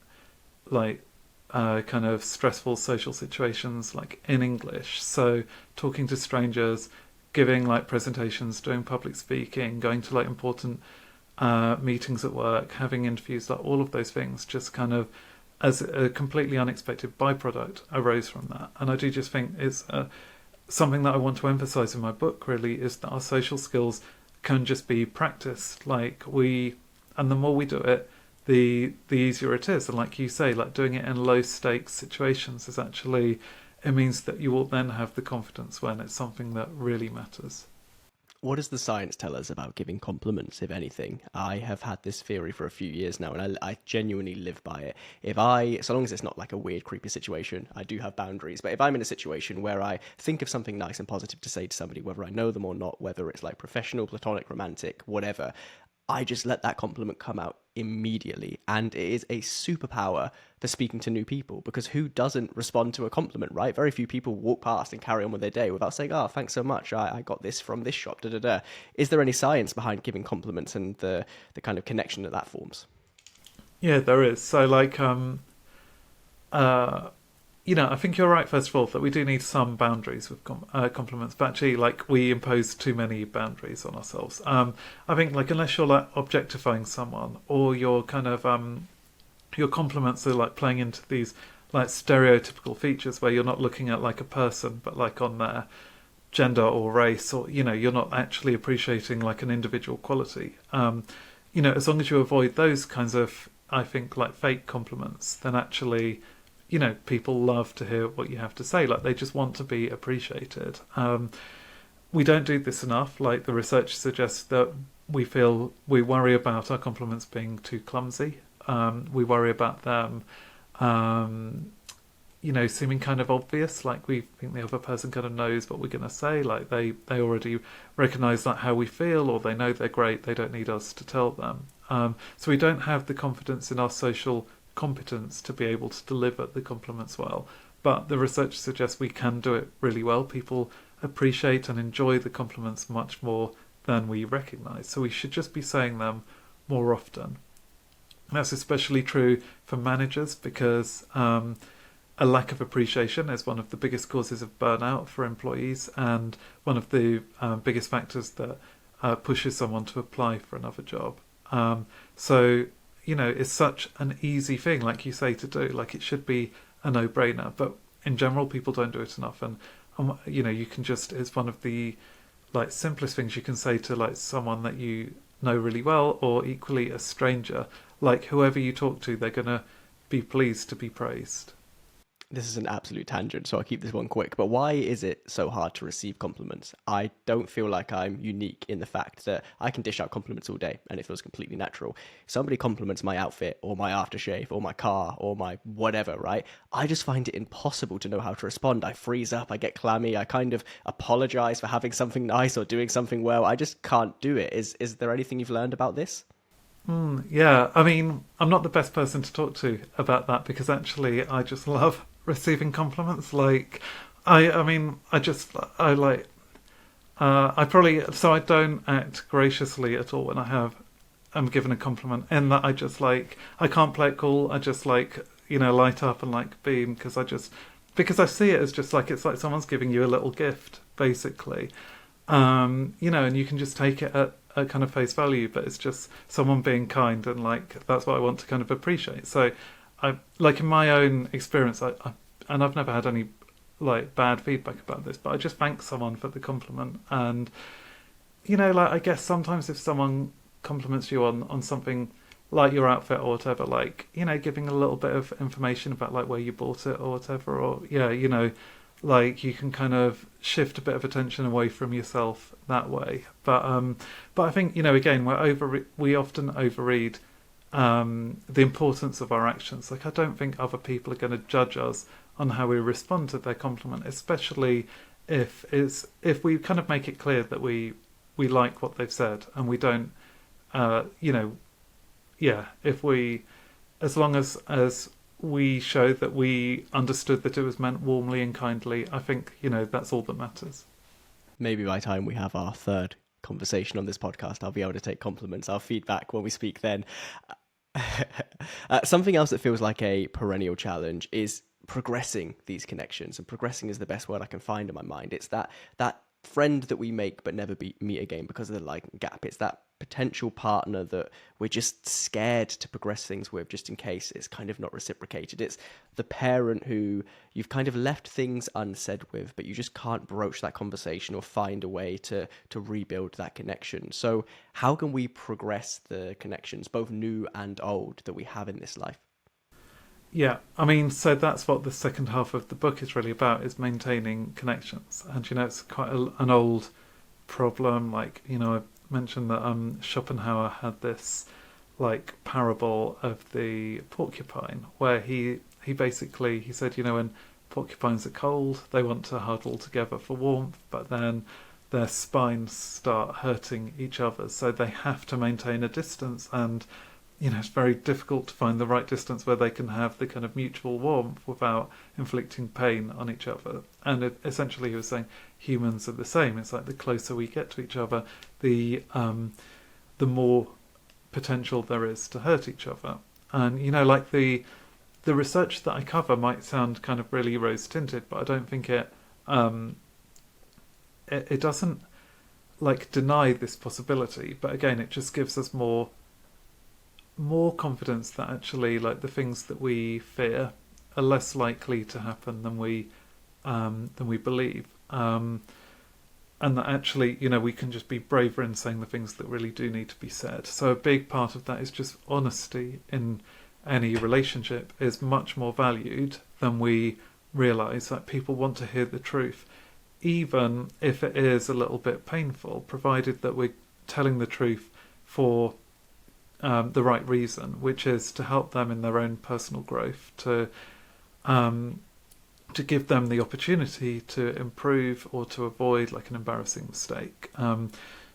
B: like kind of stressful social situations like in English. So talking to strangers, giving like presentations, doing public speaking, going to like important meetings at work, having interviews, like all of those things just kind of, as a completely unexpected byproduct, arose from that. And I do just think it's something that I want to emphasize in my book, really, is that our social skills can just be practiced. And the more we do it, the easier it is. And like you say, like, doing it in low stakes situations is actually, it means that you will then have the confidence when it's something that really matters.
A: What does the science tell us about giving compliments, if anything? I have had this theory for a few years now, and I genuinely live by it. So long as it's not like a weird, creepy situation, I do have boundaries. But if I'm in a situation where I think of something nice and positive to say to somebody, whether I know them or not, whether it's like professional, platonic, romantic, whatever, I just let that compliment come out immediately. And it is a superpower for speaking to new people, because who doesn't respond to a compliment, right? Very few people walk past and carry on with their day without saying, oh, thanks so much, I got this from this shop, da da da. Is there any science behind giving compliments and the kind of connection that forms?
B: Yeah, there is. So uh, I think you're right, first of all, that we do need some boundaries with compliments, but actually, like, we impose too many boundaries on ourselves. I think, like, unless you're like objectifying someone, or you're kind of your compliments are like playing into these like stereotypical features where you're not looking at like a person, but like on their gender or race, or you're not actually appreciating like an individual quality. As long as you avoid those kinds of, I think, like, fake compliments, then actually, people love to hear what you have to say. Like, they just want to be appreciated. We don't do this enough. Like, the research suggests that we worry about our compliments being too clumsy. We worry about them, seeming kind of obvious. Like, we think the other person kind of knows what we're going to say. Like, they already recognise like how we feel, or they know they're great. They don't need us to tell them. So we don't have the confidence in our social competence to be able to deliver the compliments well. But the research suggests we can do it really well. People appreciate and enjoy the compliments much more than we recognise. So we should just be saying them more often. That's especially true for managers, because a lack of appreciation is one of the biggest causes of burnout for employees, and one of the biggest factors that pushes someone to apply for another job. So it's such an easy thing, like you say, to do. Like, it should be a no-brainer, but in general, people don't do it enough. And you can just, it's one of the like simplest things you can say to like someone that you know really well, or equally a stranger. Like, whoever you talk to, they're gonna be pleased to be praised.
A: This is an absolute tangent, so I'll keep this one quick. But why is it so hard to receive compliments? I don't feel like I'm unique in the fact that I can dish out compliments all day and it feels completely natural. Somebody compliments my outfit or my aftershave or my car or my whatever, right? I just find it impossible to know how to respond. I freeze up, I get clammy, I kind of apologize for having something nice or doing something well. I just can't do it. Is there anything you've learned about this?
B: Yeah, I mean, I'm not the best person to talk to about that, because actually I just love receiving compliments. Like, I mean, I probably, so I don't act graciously at all when I have am given a compliment, in that I just like, I can't play it cool. I just like, light up and like beam, because I see it as just like, it's like someone's giving you a little gift, basically. And you can just take it at kind of face value, but it's just someone being kind, and like that's what I want to kind of appreciate. So I like, in my own experience, and I've never had any like bad feedback about this, but I just thank someone for the compliment. And like, I guess sometimes if someone compliments you on something like your outfit or whatever, like, giving a little bit of information about like where you bought it or whatever, or like you can kind of shift a bit of attention away from yourself that way. But I think, again, we often overread the importance of our actions. Like, I don't think other people are going to judge us on how we respond to their compliment, especially if we kind of make it clear that we like what they've said, and we don't, if we, as long as we show that we understood that it was meant warmly and kindly, I think, that's all that matters.
A: Maybe by the time we have our third conversation on this podcast, I'll be able to take compliments, our feedback when we speak then. Something else that feels like a perennial challenge is progressing these connections, and progressing is the best word I can find in my mind. It's that friend that we make but never meet again because of the liking gap. It's that potential partner that we're just scared to progress things with, just in case it's kind of not reciprocated. It's the parent who you've kind of left things unsaid with, but you just can't broach that conversation or find a way to rebuild that connection. So how can we progress the connections, both new and old, that we have in this life?
B: Yeah, I mean, so that's what the second half of the book is really about, is maintaining connections. And, it's quite an old problem. Like, I mentioned that Schopenhauer had this, like, parable of the porcupine, where he basically, he said, when porcupines are cold, they want to huddle together for warmth, but then their spines start hurting each other, so they have to maintain a distance. And it's very difficult to find the right distance where they can have the kind of mutual warmth without inflicting pain on each other. And essentially he was saying humans are the same. It's like the closer we get to each other, the more potential there is to hurt each other. And, like the research that I cover might sound kind of really rose-tinted, but I don't think it doesn't like deny this possibility. But again, it just gives us more confidence that actually, like, the things that we fear are less likely to happen than we believe, and that actually, we can just be braver in saying the things that really do need to be said. So a big part of that is just honesty in any relationship is much more valued than we realise. That people want to hear the truth, even if it is a little bit painful, provided that we're telling the truth for the right reason, which is to help them in their own personal growth, to give them the opportunity to improve or to avoid like an embarrassing mistake.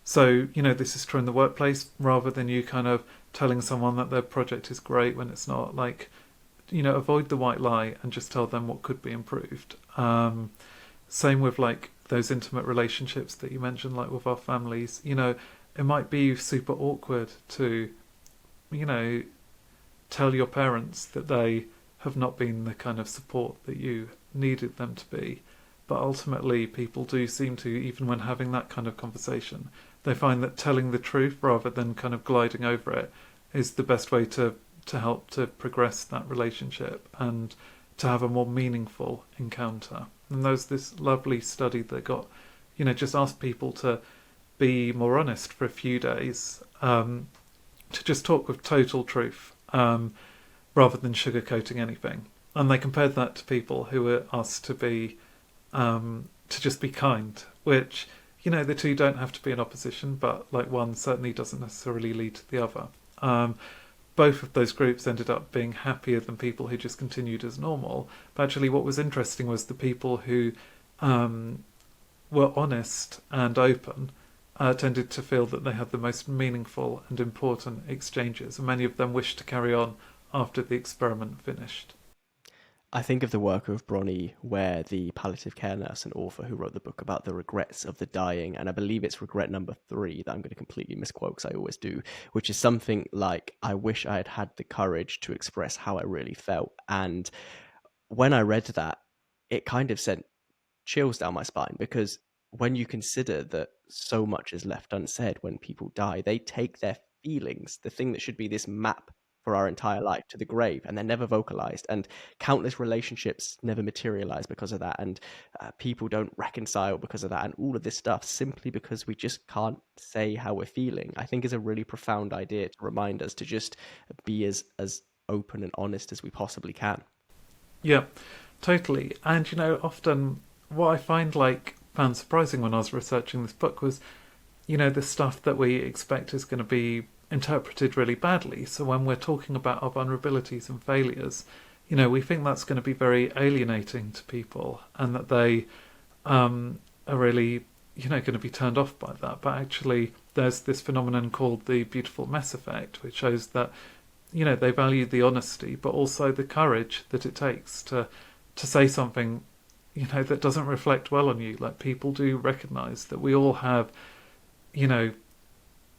B: So this is true in the workplace, rather than you kind of telling someone that their project is great when it's not. Like, avoid the white lie and just tell them what could be improved. Same with like those intimate relationships that you mentioned, like with our families. It might be super awkward to tell your parents that they have not been the kind of support that you needed them to be. But ultimately, people do seem to, even when having that kind of conversation, they find that telling the truth rather than kind of gliding over it is the best way to help to progress that relationship and to have a more meaningful encounter. And there's this lovely study that got, just asked people to be more honest for a few days, to just talk with total truth, rather than sugarcoating anything. And they compared that to people who were asked to be, to just be kind, which, the two don't have to be in opposition, but like one certainly doesn't necessarily lead to the other. Both of those groups ended up being happier than people who just continued as normal. But actually what was interesting was the people who were honest and open tended to feel that they had the most meaningful and important exchanges, and many of them wished to carry on after the experiment finished.
A: I think of the work of Bronnie Ware, the palliative care nurse and author who wrote the book about the regrets of the dying. And I believe it's regret number 3 that I'm going to completely misquote because I always do, which is something like, I wish I had had the courage to express how I really felt. And when I read that, it kind of sent chills down my spine because when you consider that so much is left unsaid when people die, they take their feelings, the thing that should be this map for our entire life, to the grave, and they're never vocalized. And countless relationships never materialize because of that. And people don't reconcile because of that. And all of this stuff simply because we just can't say how we're feeling, I think is a really profound idea to remind us to just be as open and honest as we possibly can.
B: Yeah, totally. And often what I found surprising when I was researching this book was, the stuff that we expect is going to be interpreted really badly. So when we're talking about our vulnerabilities and failures, we think that's going to be very alienating to people and that they are really, going to be turned off by that. But actually, there's this phenomenon called the beautiful mess effect, which shows that, they value the honesty, but also the courage that it takes to say something, that doesn't reflect well on you. Like, people do recognise that we all have,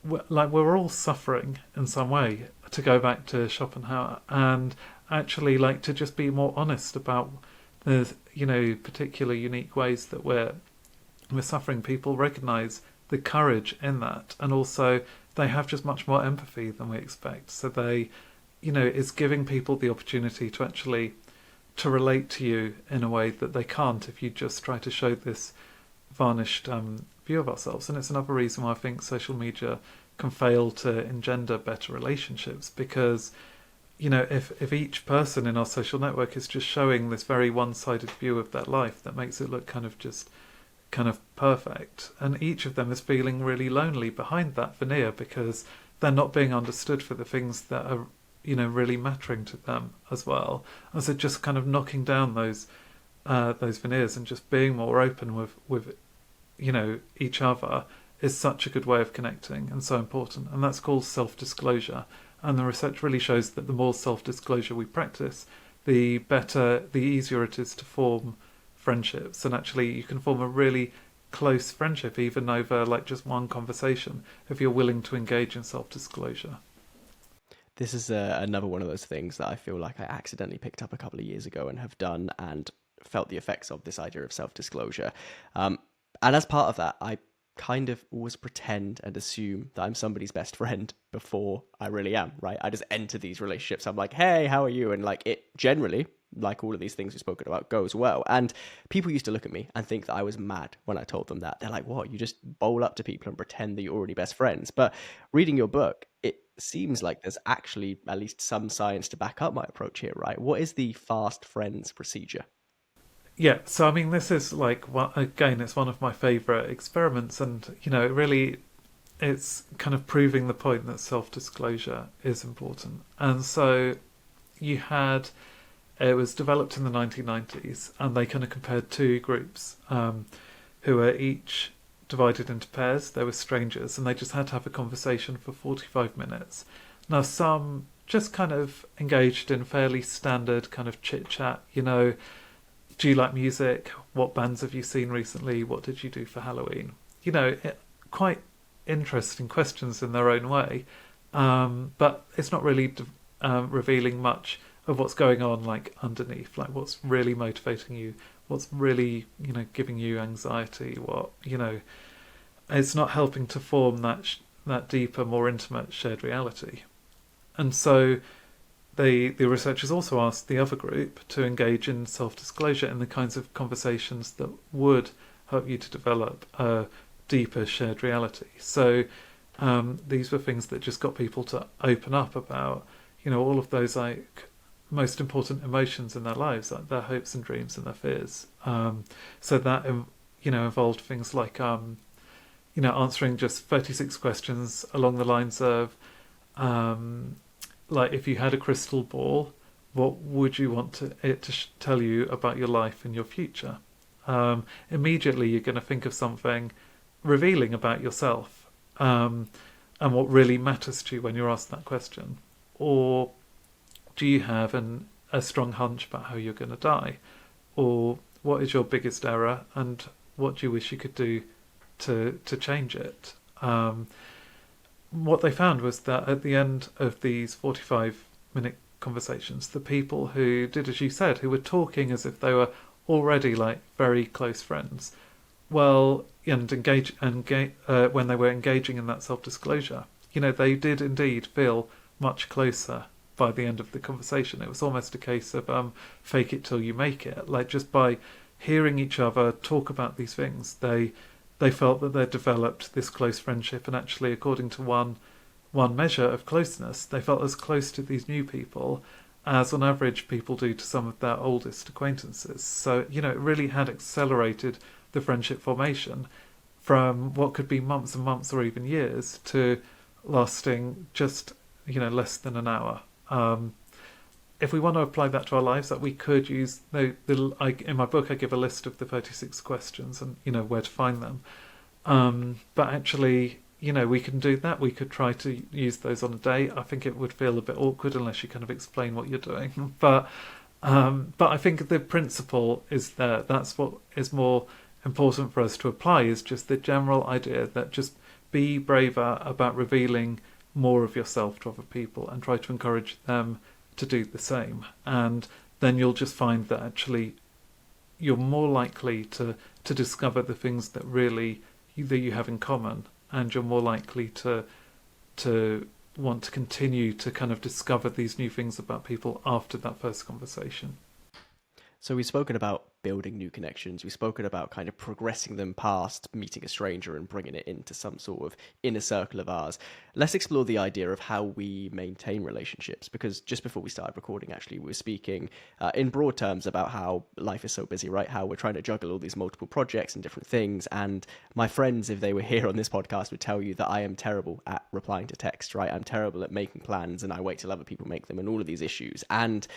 B: we're all suffering in some way, to go back to Schopenhauer, and actually to just be more honest about the, particular unique ways that we're suffering. People recognise the courage in that, and also they have just much more empathy than we expect. So they, it's giving people the opportunity to actually to relate to you in a way that they can't if you just try to show this varnished view of ourselves. And it's another reason why I think social media can fail to engender better relationships, because if each person in our social network is just showing this very one-sided view of their life that makes it look kind of perfect, and each of them is feeling really lonely behind that veneer because they're not being understood for the things that are really mattering to them as well. And so just kind of knocking down those veneers and just being more open with each other is such a good way of connecting and so important. And that's called self-disclosure. And the research really shows that the more self-disclosure we practice, the easier it is to form friendships. And actually you can form a really close friendship even over just one conversation if you're willing to engage in self-disclosure.
A: This is another one of those things that I feel like I accidentally picked up a couple of years ago and have done and felt the effects of this idea of self-disclosure. And as part of that, I kind of always pretend and assume that I'm somebody's best friend before I really am, right? I just enter these relationships. I'm like, hey, how are you? And it generally, like all of these things we've spoken about, goes well. And people used to look at me and think that I was mad when I told them that. They're like, what? You just bowl up to people and pretend that you're already best friends. But reading your book, it seems like there's actually at least some science to back up my approach here, right? What is the fast friends procedure?
B: Yeah, so I mean, this is again, it's one of my favourite experiments, and it's kind of proving the point that self-disclosure is important. And so it was developed in the 1990s, and they kind of compared two groups who were each divided into pairs. They were strangers, and they just had to have a conversation for 45 minutes. Now, some just kind of engaged in fairly standard kind of chit-chat, do you like music? What bands have you seen recently? What did you do for Halloween? Quite interesting questions in their own way, but it's not really revealing much of what's going on underneath, what's really motivating you, what's really giving you anxiety, what it's not helping to form that deeper, more intimate shared reality. And so the researchers also asked the other group to engage in self-disclosure in the kinds of conversations that would help you to develop a deeper shared reality. So these were things that just got people to open up about, all of those most important emotions in their lives, like their hopes and dreams and their fears. So that involved things like answering just 36 questions along the lines of if you had a crystal ball, what would you want it to tell you about your life and your future? Immediately you're going to think of something revealing about yourself and what really matters to you when you're asked that question. Or do you have an a strong hunch about how you're going to die? Or what is your biggest error, and what do you wish you could do to change it? What they found was that at the end of these 45-minute conversations, the people who did as you said, who were talking as if they were already like very close friends, well, and when they were engaging in that self-disclosure, they did indeed feel much closer by the end of the conversation. It was almost a case of fake it till you make it. Like, just by hearing each other talk about these things, they felt that they'd developed this close friendship, and actually, according to one measure of closeness, they felt as close to these new people as on average people do to some of their oldest acquaintances. So, it really had accelerated the friendship formation from what could be months and months or even years to lasting just, less than an hour. If we want to apply that to our lives, that we could use in my book I give a list of the 36 questions and where to find them. But actually, we can do that. We could try to use those on a day. I think it would feel a bit awkward unless you kind of explain what you're doing. But I think the principle is there. That's what is more important for us to apply, is just the general idea that just be braver about revealing more of yourself to other people and try to encourage them to do the same. And then you'll just find that actually you're more likely to discover the things that you have in common, and you're more likely to want to continue to kind of discover these new things about people after that first conversation.
A: So we've spoken about building new connections. We've spoken about kind of progressing them past meeting a stranger and bringing it into some sort of inner circle of ours. Let's explore the idea of how we maintain relationships, because just before we started recording, actually, we were speaking in broad terms about how life is so busy, right? How we're trying to juggle all these multiple projects and different things. And my friends, if they were here on this podcast, would tell you that I am terrible at replying to text, right? I'm terrible at making plans, and I wait till other people make them, and all of these issues. And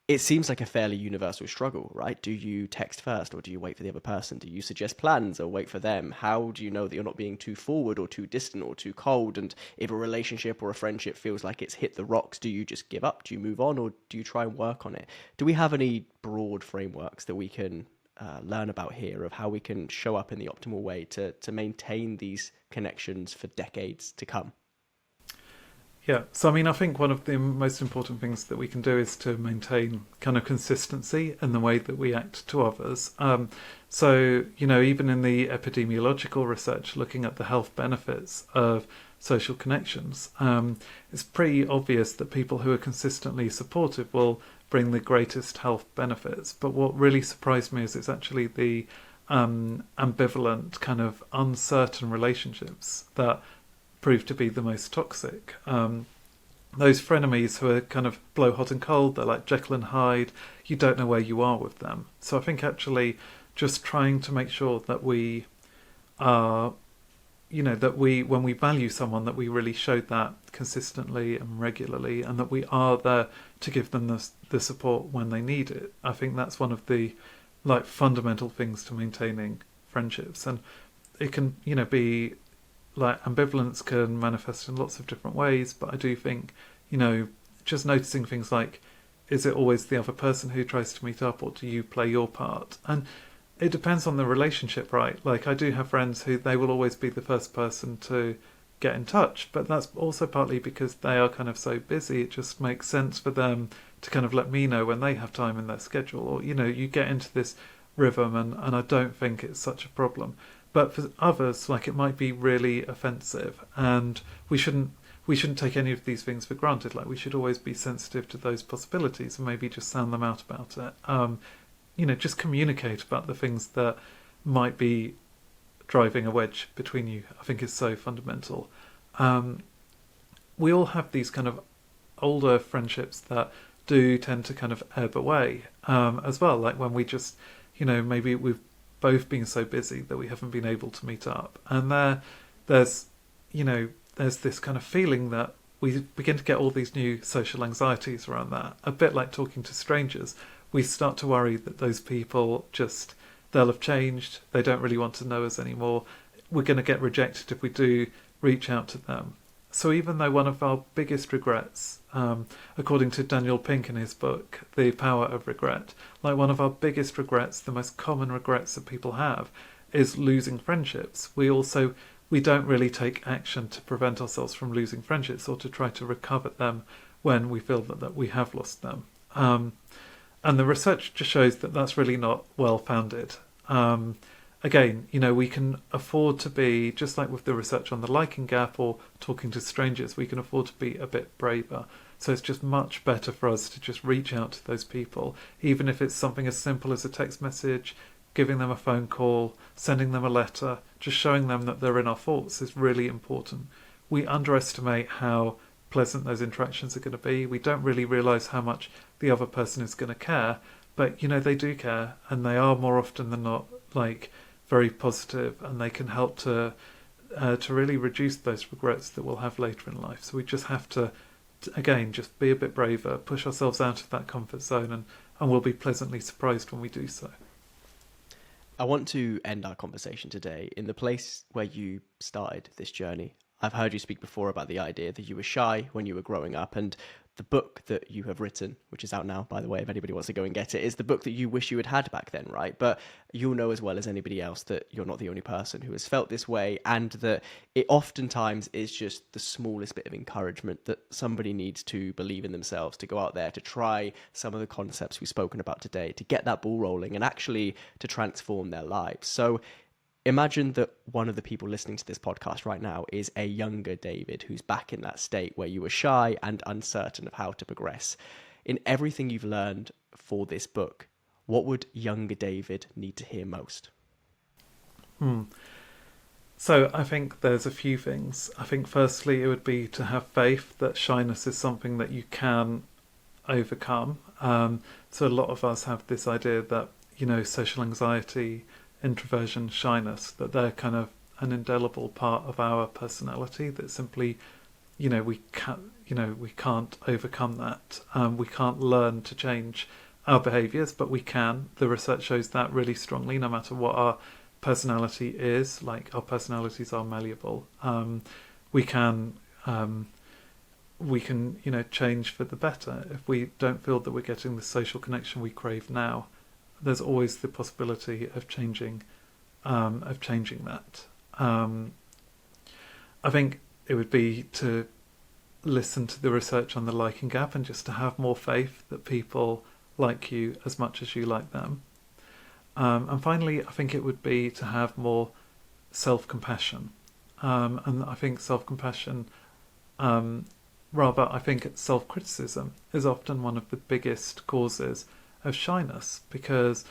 A: it seems like a fairly universal struggle, right? Do you text first, or do you wait for the other person? Do you suggest plans or wait for them? How do you know that you're not being too forward or too distant or too cold? And if a relationship or a friendship feels like it's hit the rocks, do you just give up? Do you move on, or do you try and work on it? Do we have any broad frameworks that we can learn about here of how we can show up in the optimal way to maintain these connections for decades to come?
B: Yeah, so I think one of the most important things that we can do is to maintain kind of consistency in the way that we act to others. So, even in the epidemiological research looking at the health benefits of social connections, it's pretty obvious that people who are consistently supportive will bring the greatest health benefits. But what really surprised me is it's actually the ambivalent, kind of uncertain relationships that prove to be the most toxic. Those frenemies who are kind of blow hot and cold, they're like Jekyll and Hyde, you don't know where you are with them. So I think actually just trying to make sure that we are, that when we value someone, that we really show that consistently and regularly, and that we are there to give them the support when they need it. I think that's one of the fundamental things to maintaining friendships. And it can, be ambivalence can manifest in lots of different ways, but I do think, just noticing things like, is it always the other person who tries to meet up, or do you play your part? And it depends on the relationship, right? I do have friends who they will always be the first person to get in touch, but that's also partly because they are kind of so busy. It just makes sense for them to kind of let me know when they have time in their schedule, or, you get into this rhythm, and I don't think it's such a problem. But for others, it might be really offensive, and we shouldn't take any of these things for granted. We should always be sensitive to those possibilities and maybe just sound them out about it. Just communicate about the things that might be driving a wedge between you, I think is so fundamental. We all have these kind of older friendships that do tend to kind of ebb away as well. When we just, maybe we've both being so busy that we haven't been able to meet up, and there's this kind of feeling that we begin to get all these new social anxieties around that. A bit like talking to strangers, we start to worry that those people they'll have changed, they don't really want to know us anymore, we're going to get rejected if we do reach out to them. So even though one of our biggest regrets, according to Daniel Pink in his book, The Power of Regret, like one of our biggest regrets, the most common regrets that people have, is losing friendships. We don't really take action to prevent ourselves from losing friendships or to try to recover them when we feel that we have lost them. And the research just shows that that's really not well founded. Again, we can afford to be, just like with the research on the liking gap or talking to strangers, we can afford to be a bit braver. So it's just much better for us to just reach out to those people, even if it's something as simple as a text message, giving them a phone call, sending them a letter, just showing them that they're in our thoughts is really important. We underestimate how pleasant those interactions are going to be. We don't really realise how much the other person is going to care, but they do care, and they are more often than not very positive, and they can help to really reduce those regrets that we'll have later in life. So we just have to again, just be a bit braver, push ourselves out of that comfort zone, and we'll be pleasantly surprised when we do so.
A: I want to end our conversation today in the place where you started this journey. I've heard you speak before about the idea that you were shy when you were growing up, and the book that you have written, which is out now, by the way, if anybody wants to go and get it, is the book that you wish you had back then, right? But you'll know as well as anybody else that you're not the only person who has felt this way, and that it oftentimes is just the smallest bit of encouragement that somebody needs to believe in themselves, to go out there, to try some of the concepts we've spoken about today, to get that ball rolling and actually to transform their lives. So imagine that one of the people listening to this podcast right now is a younger David who's back in that state where you were shy and uncertain of how to progress. In everything you've learned for this book, what would younger David need to hear most?
B: So I think there's a few things. I think firstly it would be to have faith that shyness is something that you can overcome. So a lot of us have this idea that, social anxiety, introversion, shyness, that they're kind of an indelible part of our personality that simply, we can't overcome that. We can't learn to change our behaviours, but we can. The research shows that really strongly, no matter what our personality is. Like, our personalities are malleable. We can change for the better. If we don't feel that we're getting the social connection we crave now, there's always the possibility of changing that. I think it would be to listen to the research on the liking gap and just to have more faith that people like you as much as you like them. And finally, I think it would be to have more self-compassion. And I think self-compassion, I think self-criticism is often one of the biggest causes of shyness, because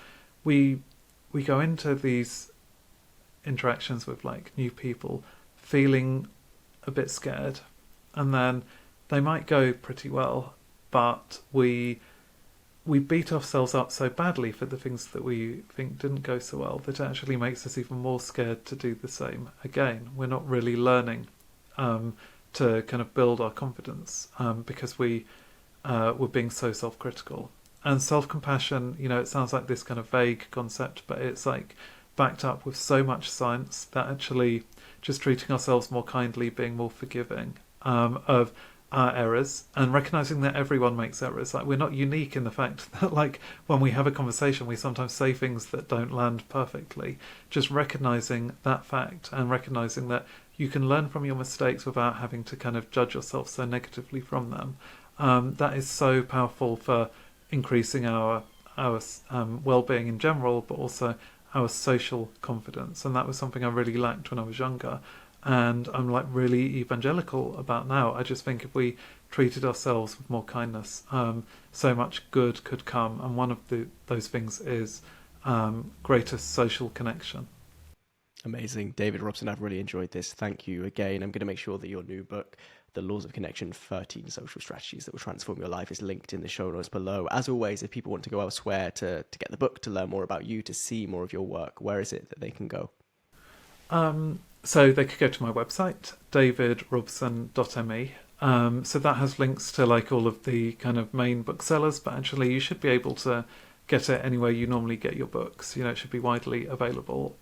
B: we go into these interactions with new people feeling a bit scared, and then they might go pretty well, but we beat ourselves up so badly for the things that we think didn't go so well that it actually makes us even more scared to do the same again. We're not really learning to kind of build our confidence because we're being so self-critical. And self-compassion, it sounds like this kind of vague concept, but it's backed up with so much science that actually just treating ourselves more kindly, being more forgiving of our errors, and recognizing that everyone makes errors. We're not unique in the fact that when we have a conversation, we sometimes say things that don't land perfectly. Just recognizing that fact and recognizing that you can learn from your mistakes without having to kind of judge yourself so negatively from them. That is so powerful for increasing our well-being in general, but also our social confidence. And that was something I really lacked when I was younger, and I'm really evangelical about now. I just think if we treated ourselves with more kindness, so much good could come, and one of those things is greater social connection.
A: Amazing. David Robson, I've really enjoyed this. Thank you again. I'm going to make sure that your new book, The Laws of Connection, 13 Social Strategies That Will Transform Your Life, is linked in the show notes below. As always, if people want to go elsewhere to get the book, to learn more about you, to see more of your work, where is it that they can go?
B: So they could go to my website, davidrobson.me. So that has links to all of the kind of main booksellers, but actually you should be able to get it anywhere you normally get your books. It should be widely available.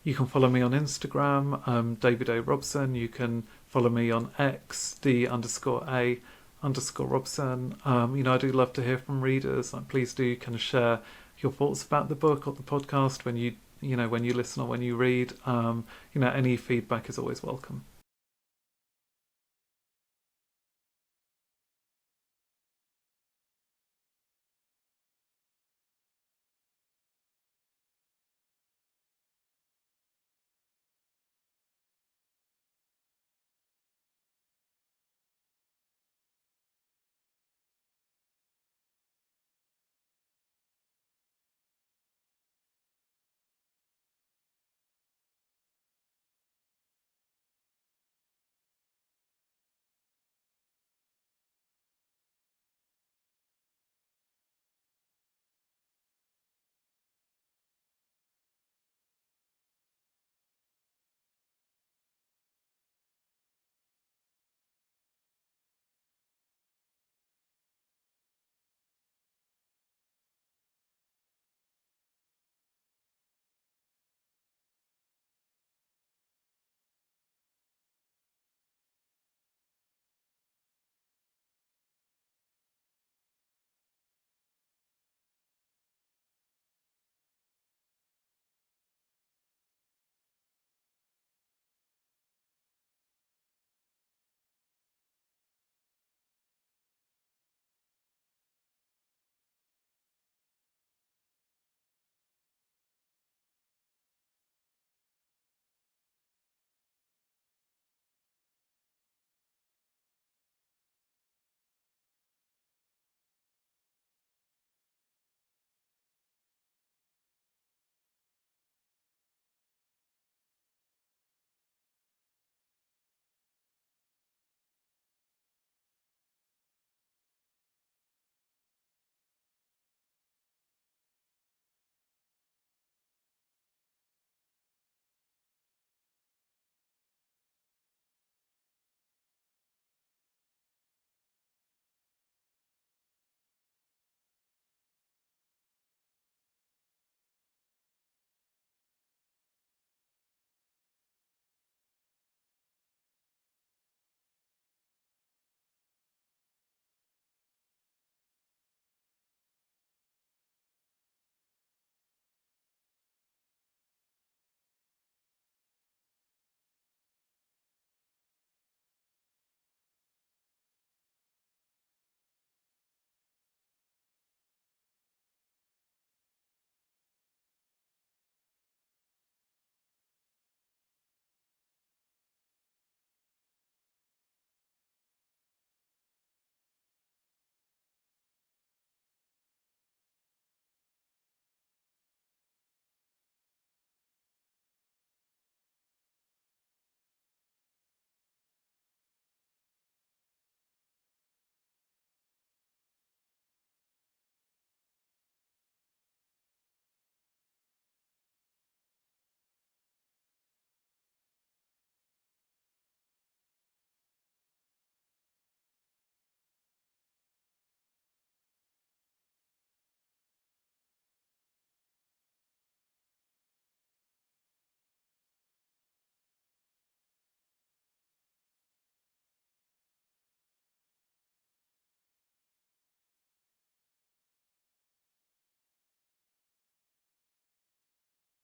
B: You can follow me on Instagram, David A. Robson. You can follow me on X, D_A_Robson. I do love to hear from readers. Please do kind of share your thoughts about the book or the podcast when you listen or when you read. Any feedback is always welcome.